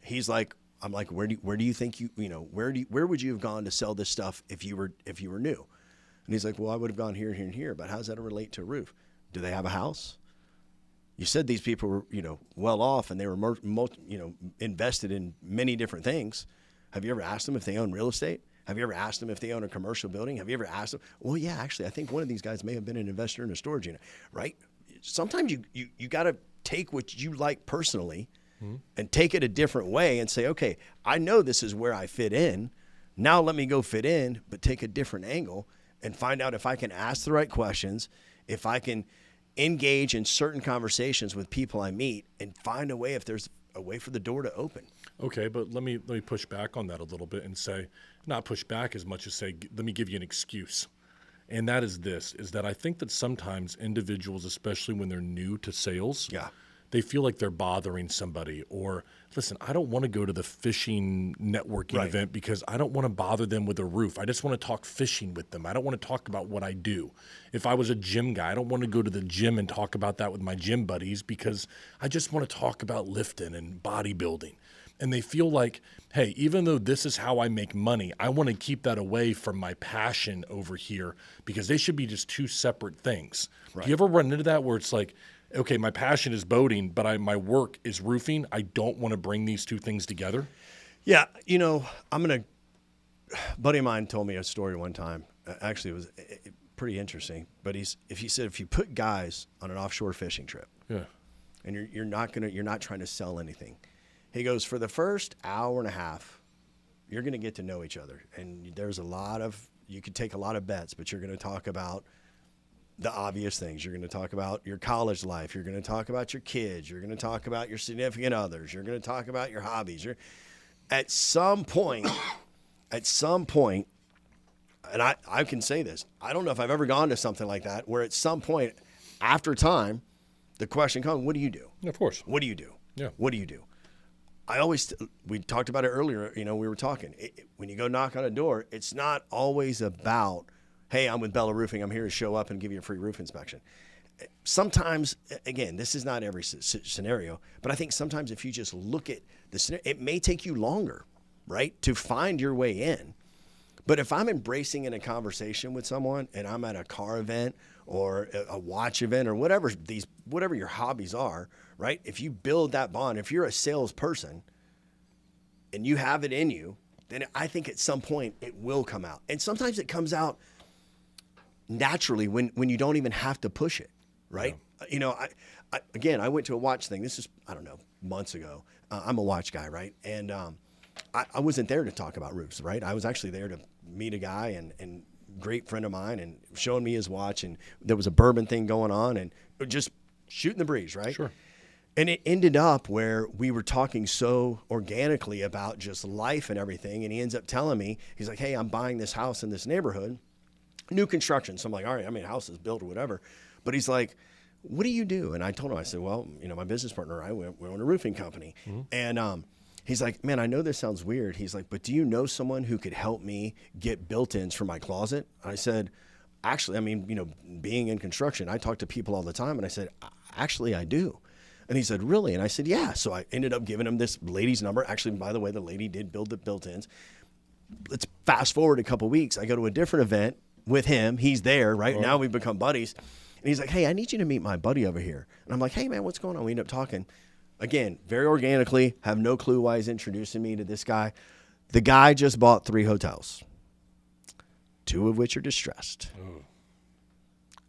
He's like, I'm like, where do you think where would you have gone to sell this stuff if you were new? And he's like, well, I would have gone here, here, and here, but how does that relate to a roof? Do they have a house? You said these people were, well off, and they were, invested in many different things. Have you ever asked them if they own real estate? Have you ever asked them if they own a commercial building? Have you ever asked them? Well, yeah, actually, I think one of these guys may have been an investor in a storage unit, right? Sometimes you got to take what you like personally and take it a different way and say, okay, I know this is where I fit in. Now let me go fit in, but take a different angle and find out if I can ask the right questions, if I can engage in certain conversations with people I meet, and find a way if there's a way for the door to open. Okay, but let me push back on that a little bit and say, not push back as much as say, let me give you an excuse. And that is that I think that sometimes individuals, especially when they're new to sales, they feel like they're bothering somebody. Or, listen, I don't want to go to the fishing networking event because I don't want to bother them with a roof. I just want to talk fishing with them. I don't want to talk about what I do. If I was a gym guy, I don't want to go to the gym and talk about that with my gym buddies because I just want to talk about lifting and bodybuilding. And they feel like, hey, even though this is how I make money, I want to keep that away from my passion over here because they should be just two separate things. Right. Do you ever run into that where it's like, okay, my passion is boating, but my work is roofing. I don't want to bring these two things together? Yeah, buddy of mine told me a story one time. Actually, it was pretty interesting. But he said if you put guys on an offshore fishing trip, and you're not trying to sell anything. He goes, for the first hour and a half, you're going to get to know each other. And you could take a lot of bets, but you're going to talk about the obvious things. You're going to talk about your college life. You're going to talk about your kids. You're going to talk about your significant others. You're going to talk about your hobbies. At some point, and I can say this, I don't know if I've ever gone to something like that, where at some point, after time, the question comes, what do you do? Of course. What do you do? Yeah. What do you do? We talked about it earlier, we were talking. When you go knock on a door, it's not always about, hey, I'm with Bela Roofing. I'm here to show up and give you a free roof inspection. Sometimes, again, this is not every scenario, but I think sometimes if you just look at the scenario, it may take you longer, right, to find your way in. But if I'm embracing in a conversation with someone and I'm at a car event or a watch event or whatever your hobbies are, right? If you build that bond, if you're a salesperson and you have it in you, then I think at some point it will come out. And sometimes it comes out naturally when you don't even have to push it, right? Yeah. I went to a watch thing. This is, months ago. I'm a watch guy, right? And I wasn't there to talk about roofs, right? I was actually there to meet a guy and great friend of mine and showing me his watch, and there was a bourbon thing going on and just shooting the breeze, right? Sure. And it ended up where we were talking so organically about just life and everything. And he ends up telling me, he's like, hey, I'm buying this house in this neighborhood, new construction. So I'm like, all right, house is built or whatever. But he's like, what do you do? And I told him, I said, well, my business partner and I, we own a roofing company. Mm-hmm. And he's like, man, I know this sounds weird. He's like, but do you know someone who could help me get built-ins for my closet? I said, actually, being in construction, I talk to people all the time. And I said, actually, I do. And he said, really? And I said, yeah. So I ended up giving him this lady's number. Actually, by the way, the lady did build the built-ins. Let's fast forward a couple weeks. I go to a different event with him. He's there, right? Now we've become buddies. And he's like, hey, I need you to meet my buddy over here. And I'm like, hey, man, what's going on? We end up talking. Again, very organically, have no clue why he's introducing me to this guy. The guy just bought 3 hotels, 2 of which are distressed. Oh.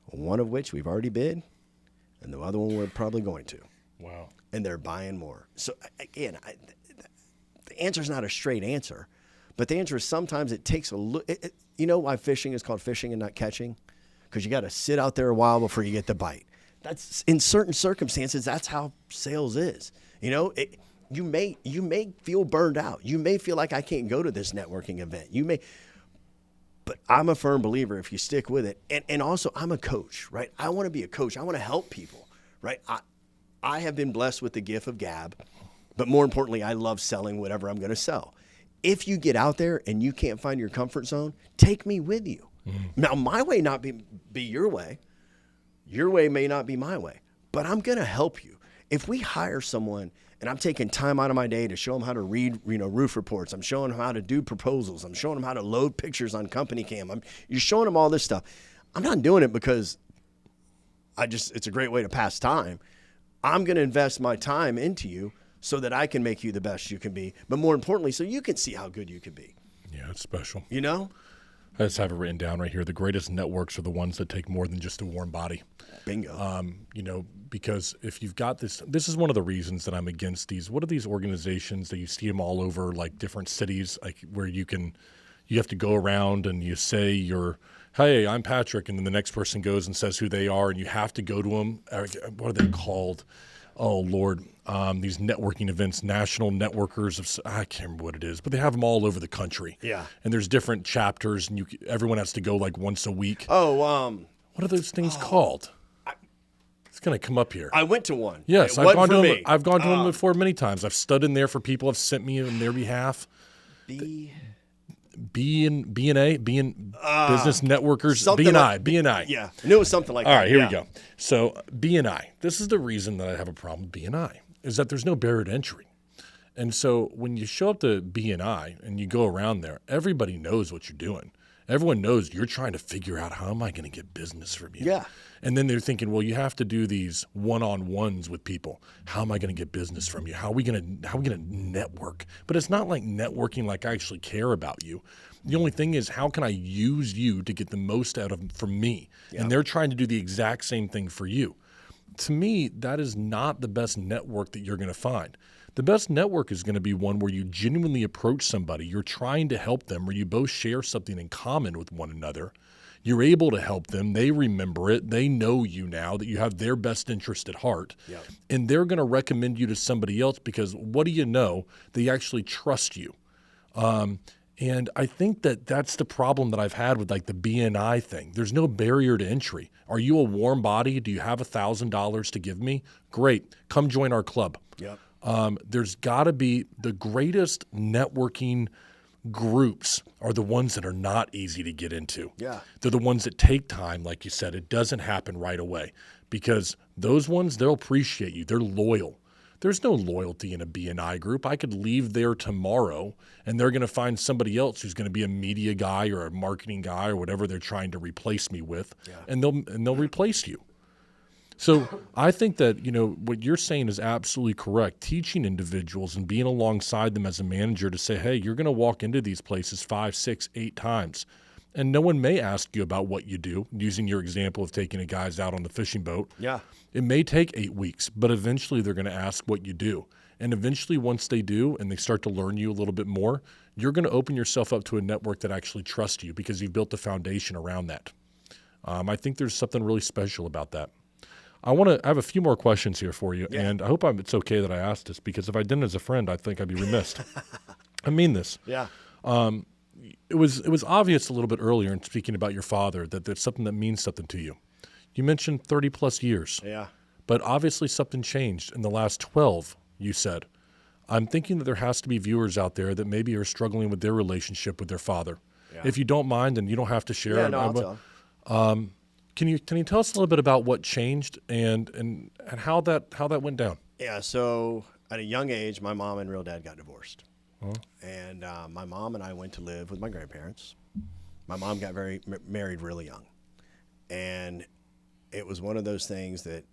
One of which we've already bid, and the other one we're probably going to. Wow. And they're buying more. So, again, the answer is not a straight answer, but the answer is sometimes it takes a look. You know why fishing is called fishing and not catching? Because you got to sit out there a while before you get the bite. That's in certain circumstances, that's how sales is. You may feel burned out. You may feel like I can't go to this networking event. But I'm a firm believer if you stick with it. And also, I'm a coach, right? I want to be a coach. I want to help people, right? I have been blessed with the gift of gab, but more importantly, I love selling whatever I'm going to sell. If you get out there and you can't find your comfort zone, take me with you. Now, my way not be your way. Your way may not be my way, but I'm going to help you. If we hire someone and I'm taking time out of my day to show them how to read, roof reports, I'm showing them how to do proposals, I'm showing them how to load pictures on company cam, you're showing them all this stuff. I'm not doing it because it's a great way to pass time. I'm going to invest my time into you so that I can make you the best you can be, but more importantly, so you can see how good you can be. Yeah, it's special. You know? I just have it written down right here. The greatest networks are the ones that take more than just a warm body. Bingo. Because if you've got this is one of the reasons that I'm against these. What are these organizations that you see them all over, like different cities, like where you have to go around and you say hey, I'm Patrick, and then the next person goes and says who they are, and you have to go to them. What are they called? Oh, Lord. These networking events, national networkers, I can't remember what it is, but they have them all over the country. Yeah. And there's different chapters, and everyone has to go like once a week. Oh, what are those things called? It's going to come up here. I went to one. Yes, I've gone to them. I've gone to them before many times. I've stood in there for people have sent me on their behalf. B&A, business networkers, B&I. Yeah, I knew it was something like that. All right, here we go. So B&I. This is the reason that I have a problem with B&I, is that there's no barrier to entry. And so when you show up to B&I and you go around there, everybody knows what you're doing. Everyone knows you're trying to figure out, how am I going to get business from you? Yeah. And then they're thinking, well, you have to do these one-on-ones with people. How am I going to get business from you? How are we going to network? But it's not like networking like I actually care about you. The only thing is, how can I use you to get the most from me? Yeah. And they're trying to do the exact same thing for you. To me, that is not the best network that you're going to find. The best network is going to be one where you genuinely approach somebody. You're trying to help them, where you both share something in common with one another. You're able to help them. They remember it. They know you now, that you have their best interest at heart. Yep. And they're going to recommend you to somebody else because what do you know? They actually trust you. And I think that's the problem that I've had with like the B&I thing. There's no barrier to entry. Are you a warm body? Do you have $1,000 to give me? Great. Come join our club. Yep. There's got to be the greatest networking groups are the ones that are not easy to get into. Yeah. They're the ones that take time, like you said. It doesn't happen right away because those ones, they'll appreciate you. They're loyal. There's no loyalty in a B&I group. I could leave there tomorrow and they're going to find somebody else who's going to be a media guy or a marketing guy or whatever they're trying to replace me with, and they'll replace you. So I think that, what you're saying is absolutely correct. Teaching individuals and being alongside them as a manager to say, hey, you're going to walk into these places 5, 6, 8 times. And no one may ask you about what you do, using your example of taking the guys out on the fishing boat. Yeah. It may take 8 weeks, but eventually they're going to ask what you do. And eventually once they do and they start to learn you a little bit more, you're going to open yourself up to a network that actually trusts you because you've built the foundation around that. I think there's something really special about that. I have a few more questions here for you, and I hope it's okay that I asked this because if I didn't as a friend, I think I'd be remiss. I mean this. Yeah. It was obvious a little bit earlier in speaking about your father that there's something that means something to you. You mentioned 30 plus years. Yeah. But obviously something changed in the last 12, you said. I'm thinking that there has to be viewers out there that maybe are struggling with their relationship with their father. Yeah. If you don't mind, and you don't have to share. Yeah, no, I'll tell. Can you tell us a little bit about what changed and how that went down? Yeah, so at a young age, my mom and real dad got divorced. Huh? And my mom and I went to live with my grandparents. My mom got married really young. And it was one of those things that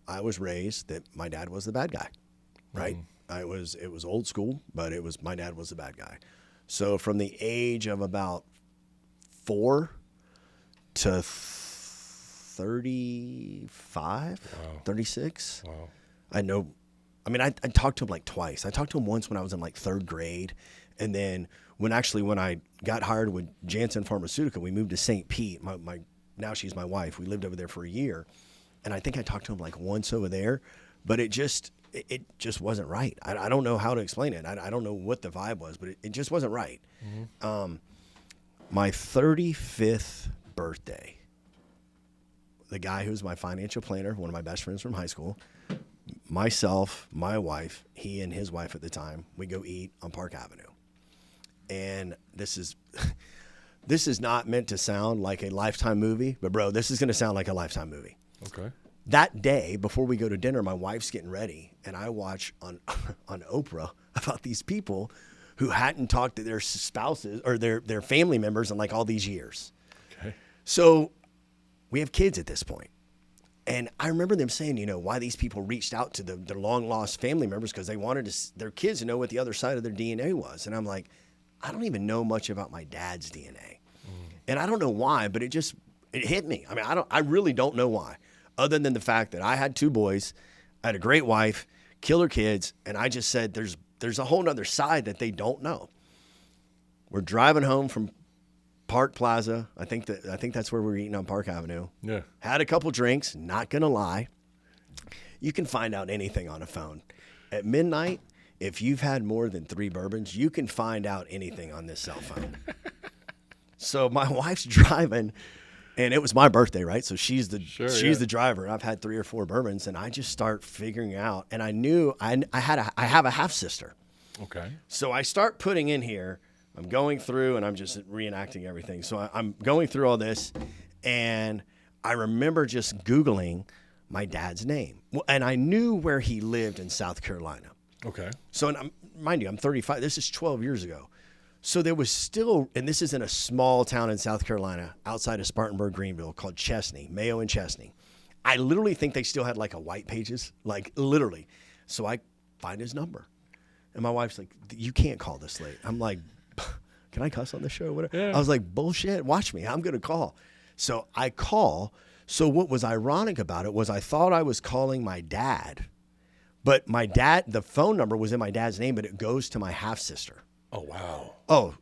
I was raised that my dad was the bad guy, right? Mm. It was old school, but my dad was the bad guy. So from the age of about 4 to 35, 36. Wow. I talked to him like twice. I talked to him once when I was in like 3rd grade. And then when I got hired with Janssen Pharmaceutical, we moved to St. Pete. Now she's my wife. We lived over there for a year. And I think I talked to him like once over there, but it just wasn't right. I don't know how to explain it. I don't know what the vibe was, but it just wasn't right. Mm-hmm. My 35th birthday, the guy who's my financial planner, one of my best friends from high school, myself, my wife, he and his wife at the time, we go eat on Park Avenue. And this is not meant to sound like a Lifetime movie, but bro, this is going to sound like a Lifetime movie. Okay. That day, before we go to dinner, my wife's getting ready, and I watch on Oprah about these people who hadn't talked to their spouses or their family members in like all these years. Okay. So we have kids at this point. And I remember them saying, why these people reached out to their long-lost family members because they wanted their kids to know what the other side of their DNA was. And I'm like, I don't even know much about my dad's DNA. And I don't know why, but it hit me. I mean, I really don't know why, other than the fact that I had 2 boys, I had a great wife, killer kids, and I just said there's a whole nother side that they don't know. We're driving home from Park Plaza. I think that's where we were eating on Park Avenue. Yeah. Had a couple drinks, not gonna lie. You can find out anything on a phone. At midnight, if you've had more than 3 bourbons, you can find out anything on this cell phone. So my wife's driving, and it was my birthday, right? So she's the driver. I've had 3 or 4 bourbons, and I just start figuring out. And I knew I have a half sister. Okay. So I start putting in here. I'm going through, and I'm just reenacting everything. So I'm going through all this, and I remember just Googling my dad's name, and I knew where he lived in South Carolina. Okay. So, and mind you, I'm 35. This is 12 years ago. So there was still, and this is in a small town in South Carolina outside of Spartanburg, Greenville, called Chesney, Mayo and Chesney. I literally think they still had like a white pages, like literally. So I find his number. And my wife's like, you can't call this late. I'm like, can I cuss on the show? Whatever. Yeah. I was like, bullshit, watch me. I'm going to call. So I call. So what was ironic about it was I thought I was calling my dad. But my dad, the phone number was in my dad's name, but it goes to my half-sister. Oh, wow. Oh,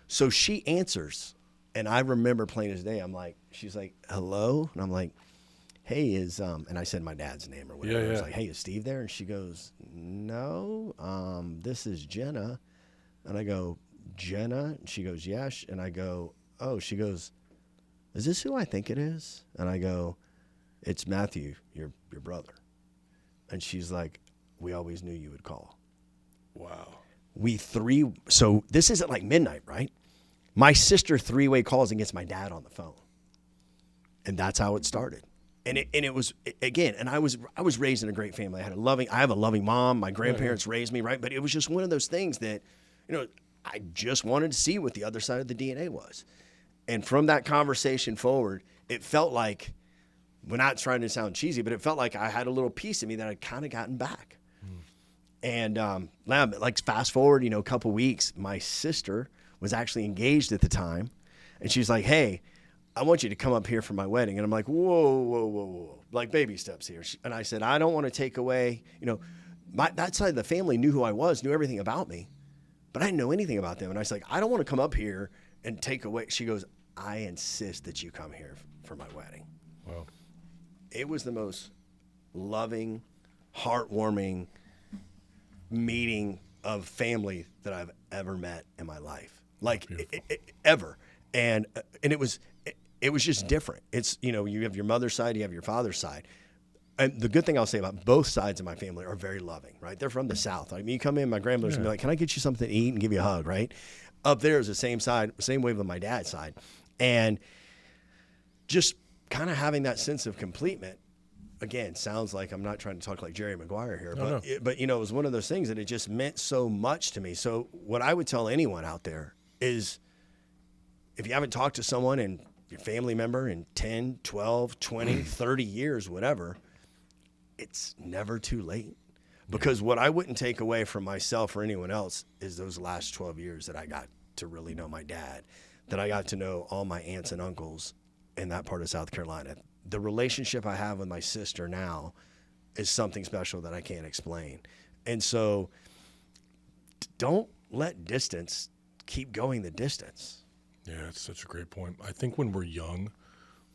so she answers, and I remember plain as day. I'm like, she's like, hello? And I'm like, hey, and I said my dad's name or whatever. Yeah, I was yeah. like, hey, is Steve there? And she goes, no, this is Jenna. And I go, Jenna? And she goes, yeah. And I go, oh, she goes, is this who I think it is? And I go, it's Matthew, your brother. And she's like, we always knew you would call. Wow. So this isn't like midnight, right? My sister 3-way calls and gets my dad on the phone. And that's how it started. And it was, again, and I was raised in a great family. I have a loving mom. My grandparents raised me, right? But it was just one of those things that, I just wanted to see what the other side of the DNA was. And from that conversation forward, it felt like, we're not trying to sound cheesy, but it felt like I had a little piece of me that I'd kind of gotten back. And like fast forward, a couple weeks, my sister was actually engaged at the time. And she's like, hey, I want you to come up here for my wedding. And I'm like, whoa, like baby steps here. And I said, I don't want to take away, that side of the family knew who I was, knew everything about me, but I didn't know anything about them. And I was like, I don't want to come up here and take away. She goes, I insist that you come here for my wedding. Wow. It was the most loving, heartwarming meeting of family that I've ever met in my life, like ever. And it was just different. It's, you have your mother's side, you have your father's side. And the good thing I'll say about both sides of my family are very loving, right? They're from the South. I mean, you come in, my grandmother's gonna be like, can I get you something to eat and give you a hug, right? Up there is the same way with my dad's side. And just kind of having that sense of completement, again, sounds like I'm not trying to talk like Jerry Maguire here, but it was one of those things that it just meant so much to me. So what I would tell anyone out there is, if you haven't talked to someone and your family member in 10, 12, 20, 30 years, whatever, it's never too late. Because what I wouldn't take away from myself or anyone else is those last 12 years that I got to really know my dad, that I got to know all my aunts and uncles in that part of South Carolina. The relationship I have with my sister now is something special that I can't explain. And so don't let distance keep going the distance. Yeah, it's such a great point. I think when we're young,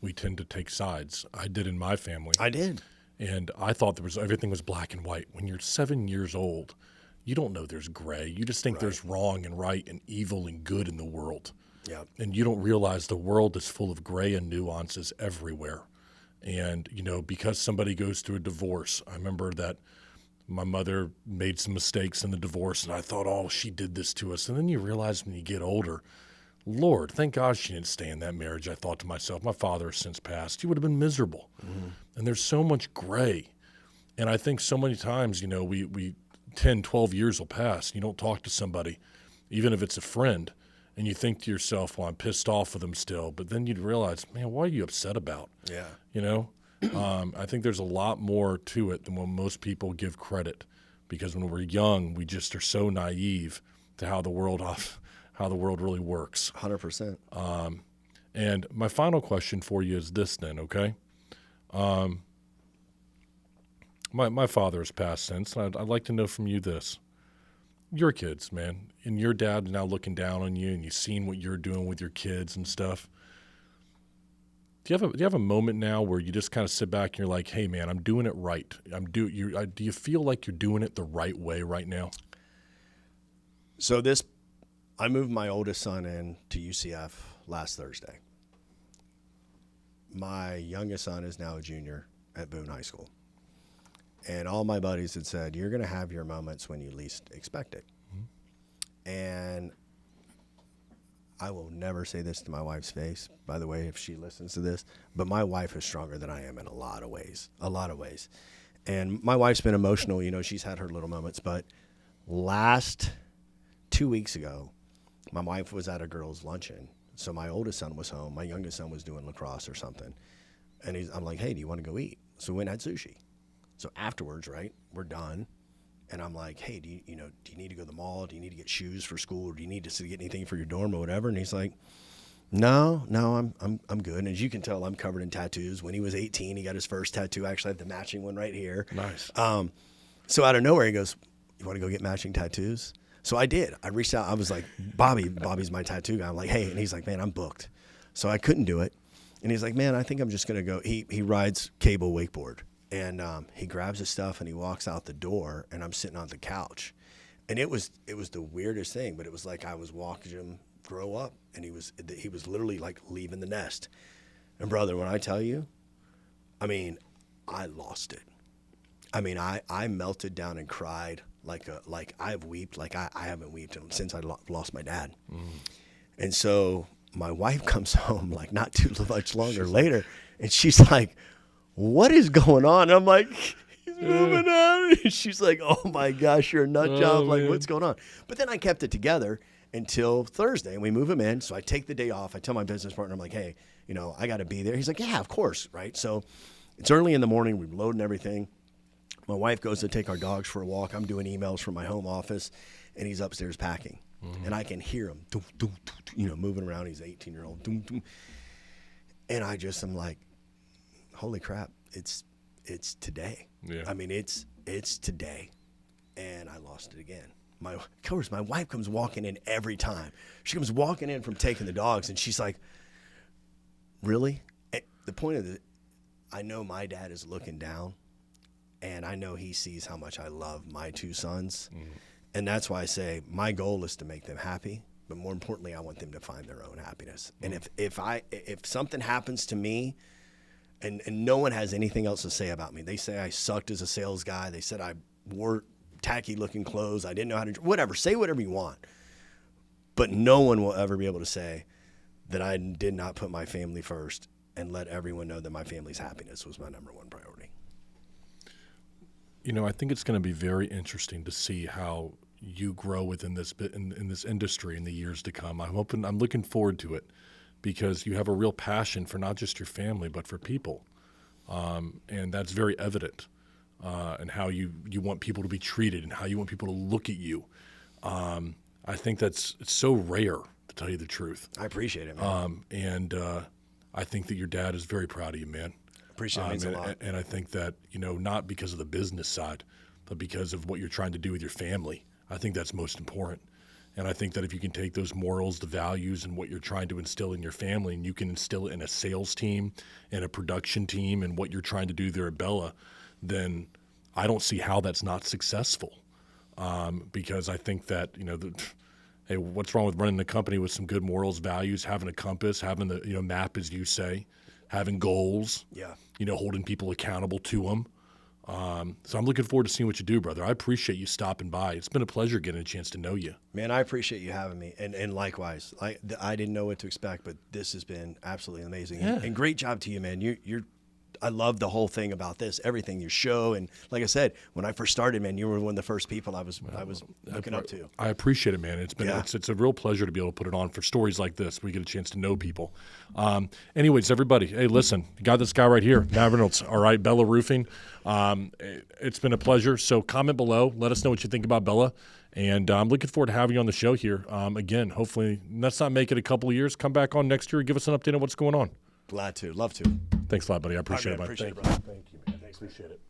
we tend to take sides. I did in my family. I did. And I thought everything was black and white. When you're 7 years old, you don't know there's gray. You just think there's wrong and right and evil and good in the world. Yeah. And you don't realize the world is full of gray and nuances everywhere. And, because somebody goes through a divorce, I remember that My mother made some mistakes in the divorce, and I thought, oh, she did this to us. And then you realize when you get older, Lord, thank God she didn't stay in that marriage. I thought to myself, my father has since passed. He would have been miserable. Mm-hmm. And there's so much gray. And I think so many times, we 10, 12 years will pass. You don't talk to somebody, even if it's a friend, and you think to yourself, well, I'm pissed off with them still. But then you'd realize, man, what are you upset about? Yeah. I think there's a lot more to it than what most people give credit, because when we're young, we just are so naive to how the world really works. 100%. And my final question for you is this then, okay? My father has passed since, and I'd like to know from you this. Your kids, man, and your dad now looking down on you, and you've seen what you're doing with your kids and stuff. Do you have a moment now where you just kind of sit back and you're like, hey, man, I'm doing it right? Do you feel like you're doing it the right way right now? So I moved my oldest son in to UCF last Thursday. My youngest son is now a junior at Boone High School. And all my buddies had said, you're going to have your moments when you least expect it. Mm-hmm. And I will never say this to my wife's face, by the way, if she listens to this, but my wife is stronger than I am in a lot of ways. And my wife's been emotional. She's had her little moments. But last 2 weeks ago, my wife was at a girls' luncheon. So my oldest son was home. My youngest son was doing lacrosse or something. And I'm like, hey, do you want to go eat? So we went and had sushi. So afterwards, right, we're done. And I'm like, hey, do you need to go to the mall? Do you need to get shoes for school? Or do you need to get anything for your dorm or whatever? And he's like, no, I'm good. And as you can tell, I'm covered in tattoos. When he was 18, he got his first tattoo. I actually have the matching one right here. Nice. So out of nowhere, he goes, you want to go get matching tattoos? So I did. I reached out. I was like, Bobby's my tattoo guy. I'm like, hey. And he's like, man, I'm booked. So I couldn't do it. And he's like, man, I think I'm just going to go. He rides cable wakeboard. And he grabs his stuff and he walks out the door, and I'm sitting on the couch. And it was the weirdest thing, but it was like I was watching him grow up, and he was literally like leaving the nest. And brother, when I tell you, I mean, I lost it. I mean, I melted down and cried like I've wept like I haven't wept since I lost my dad. Mm. And so my wife comes home like not too much longer later, and she's like, what is going on? And I'm like, he's moving out. And she's like, oh my gosh, you're a nut job. Like, what's going on? But then I kept it together until Thursday, and we move him in. So I take the day off. I tell my business partner, I'm like, hey, I got to be there. He's like, yeah, of course, right? So it's early in the morning. We're loading everything. My wife goes to take our dogs for a walk. I'm doing emails from my home office, and he's upstairs packing. Mm-hmm. And I can hear him, moving around. He's an 18-year-old. And I just am like, holy crap, it's today. Yeah. I mean, it's today. And I lost it again. My wife comes walking in every time. She comes walking in from taking the dogs, and she's like, really? The point of it, I know my dad is looking down, and I know he sees how much I love my two sons. Mm. And that's why I say my goal is to make them happy, but more importantly, I want them to find their own happiness. Mm. And if something happens to me, and no one has anything else to say about me. They say I sucked as a sales guy. They said I wore tacky-looking clothes. I didn't know how to – whatever. Say whatever you want. But no one will ever be able to say that I did not put my family first and let everyone know that my family's happiness was my number one priority. I think it's going to be very interesting to see how you grow within this in this industry in the years to come. I'm looking forward to it, because you have a real passion for not just your family, but for people. And that's very evident in how you want people to be treated and how you want people to look at you. I think it's so rare, to tell you the truth. I appreciate it, man. I think that your dad is very proud of you, man. Appreciate it. Means a lot. And I think that, not because of the business side, but because of what you're trying to do with your family. I think that's most important. And I think that if you can take those morals, the values, and what you're trying to instill in your family, and you can instill it in a sales team and a production team and what you're trying to do there at Bela, then I don't see how that's not successful. Because I think that, hey, what's wrong with running the company with some good morals, values, having a compass, having the map, as you say, having goals, holding people accountable to them. So I'm looking forward to seeing what you do, brother. I appreciate you stopping by. It's been a pleasure getting a chance to know you. Man, I appreciate you having me, and likewise. I didn't know what to expect, but this has been absolutely amazing. Yeah. And great job to you, man. I love the whole thing about this, everything, your show, and like I said, when I first started, man, you were one of the first people I was looking up to. I appreciate it, man. It's a real pleasure to be able to put it on for stories like this. We get a chance to know people. Anyways, everybody, hey, listen, you got this guy right here, Matt Reynolds. All right, Bela Roofing. It's been a pleasure. So comment below. Let us know what you think about Bela. And I'm looking forward to having you on the show here. Again, hopefully, let's not make it a couple of years. Come back on next year and give us an update on what's going on. Glad to. Love to. Thanks a lot, buddy. I appreciate it, buddy. Appreciate it, Thank brother. you, man. Thanks. Appreciate it.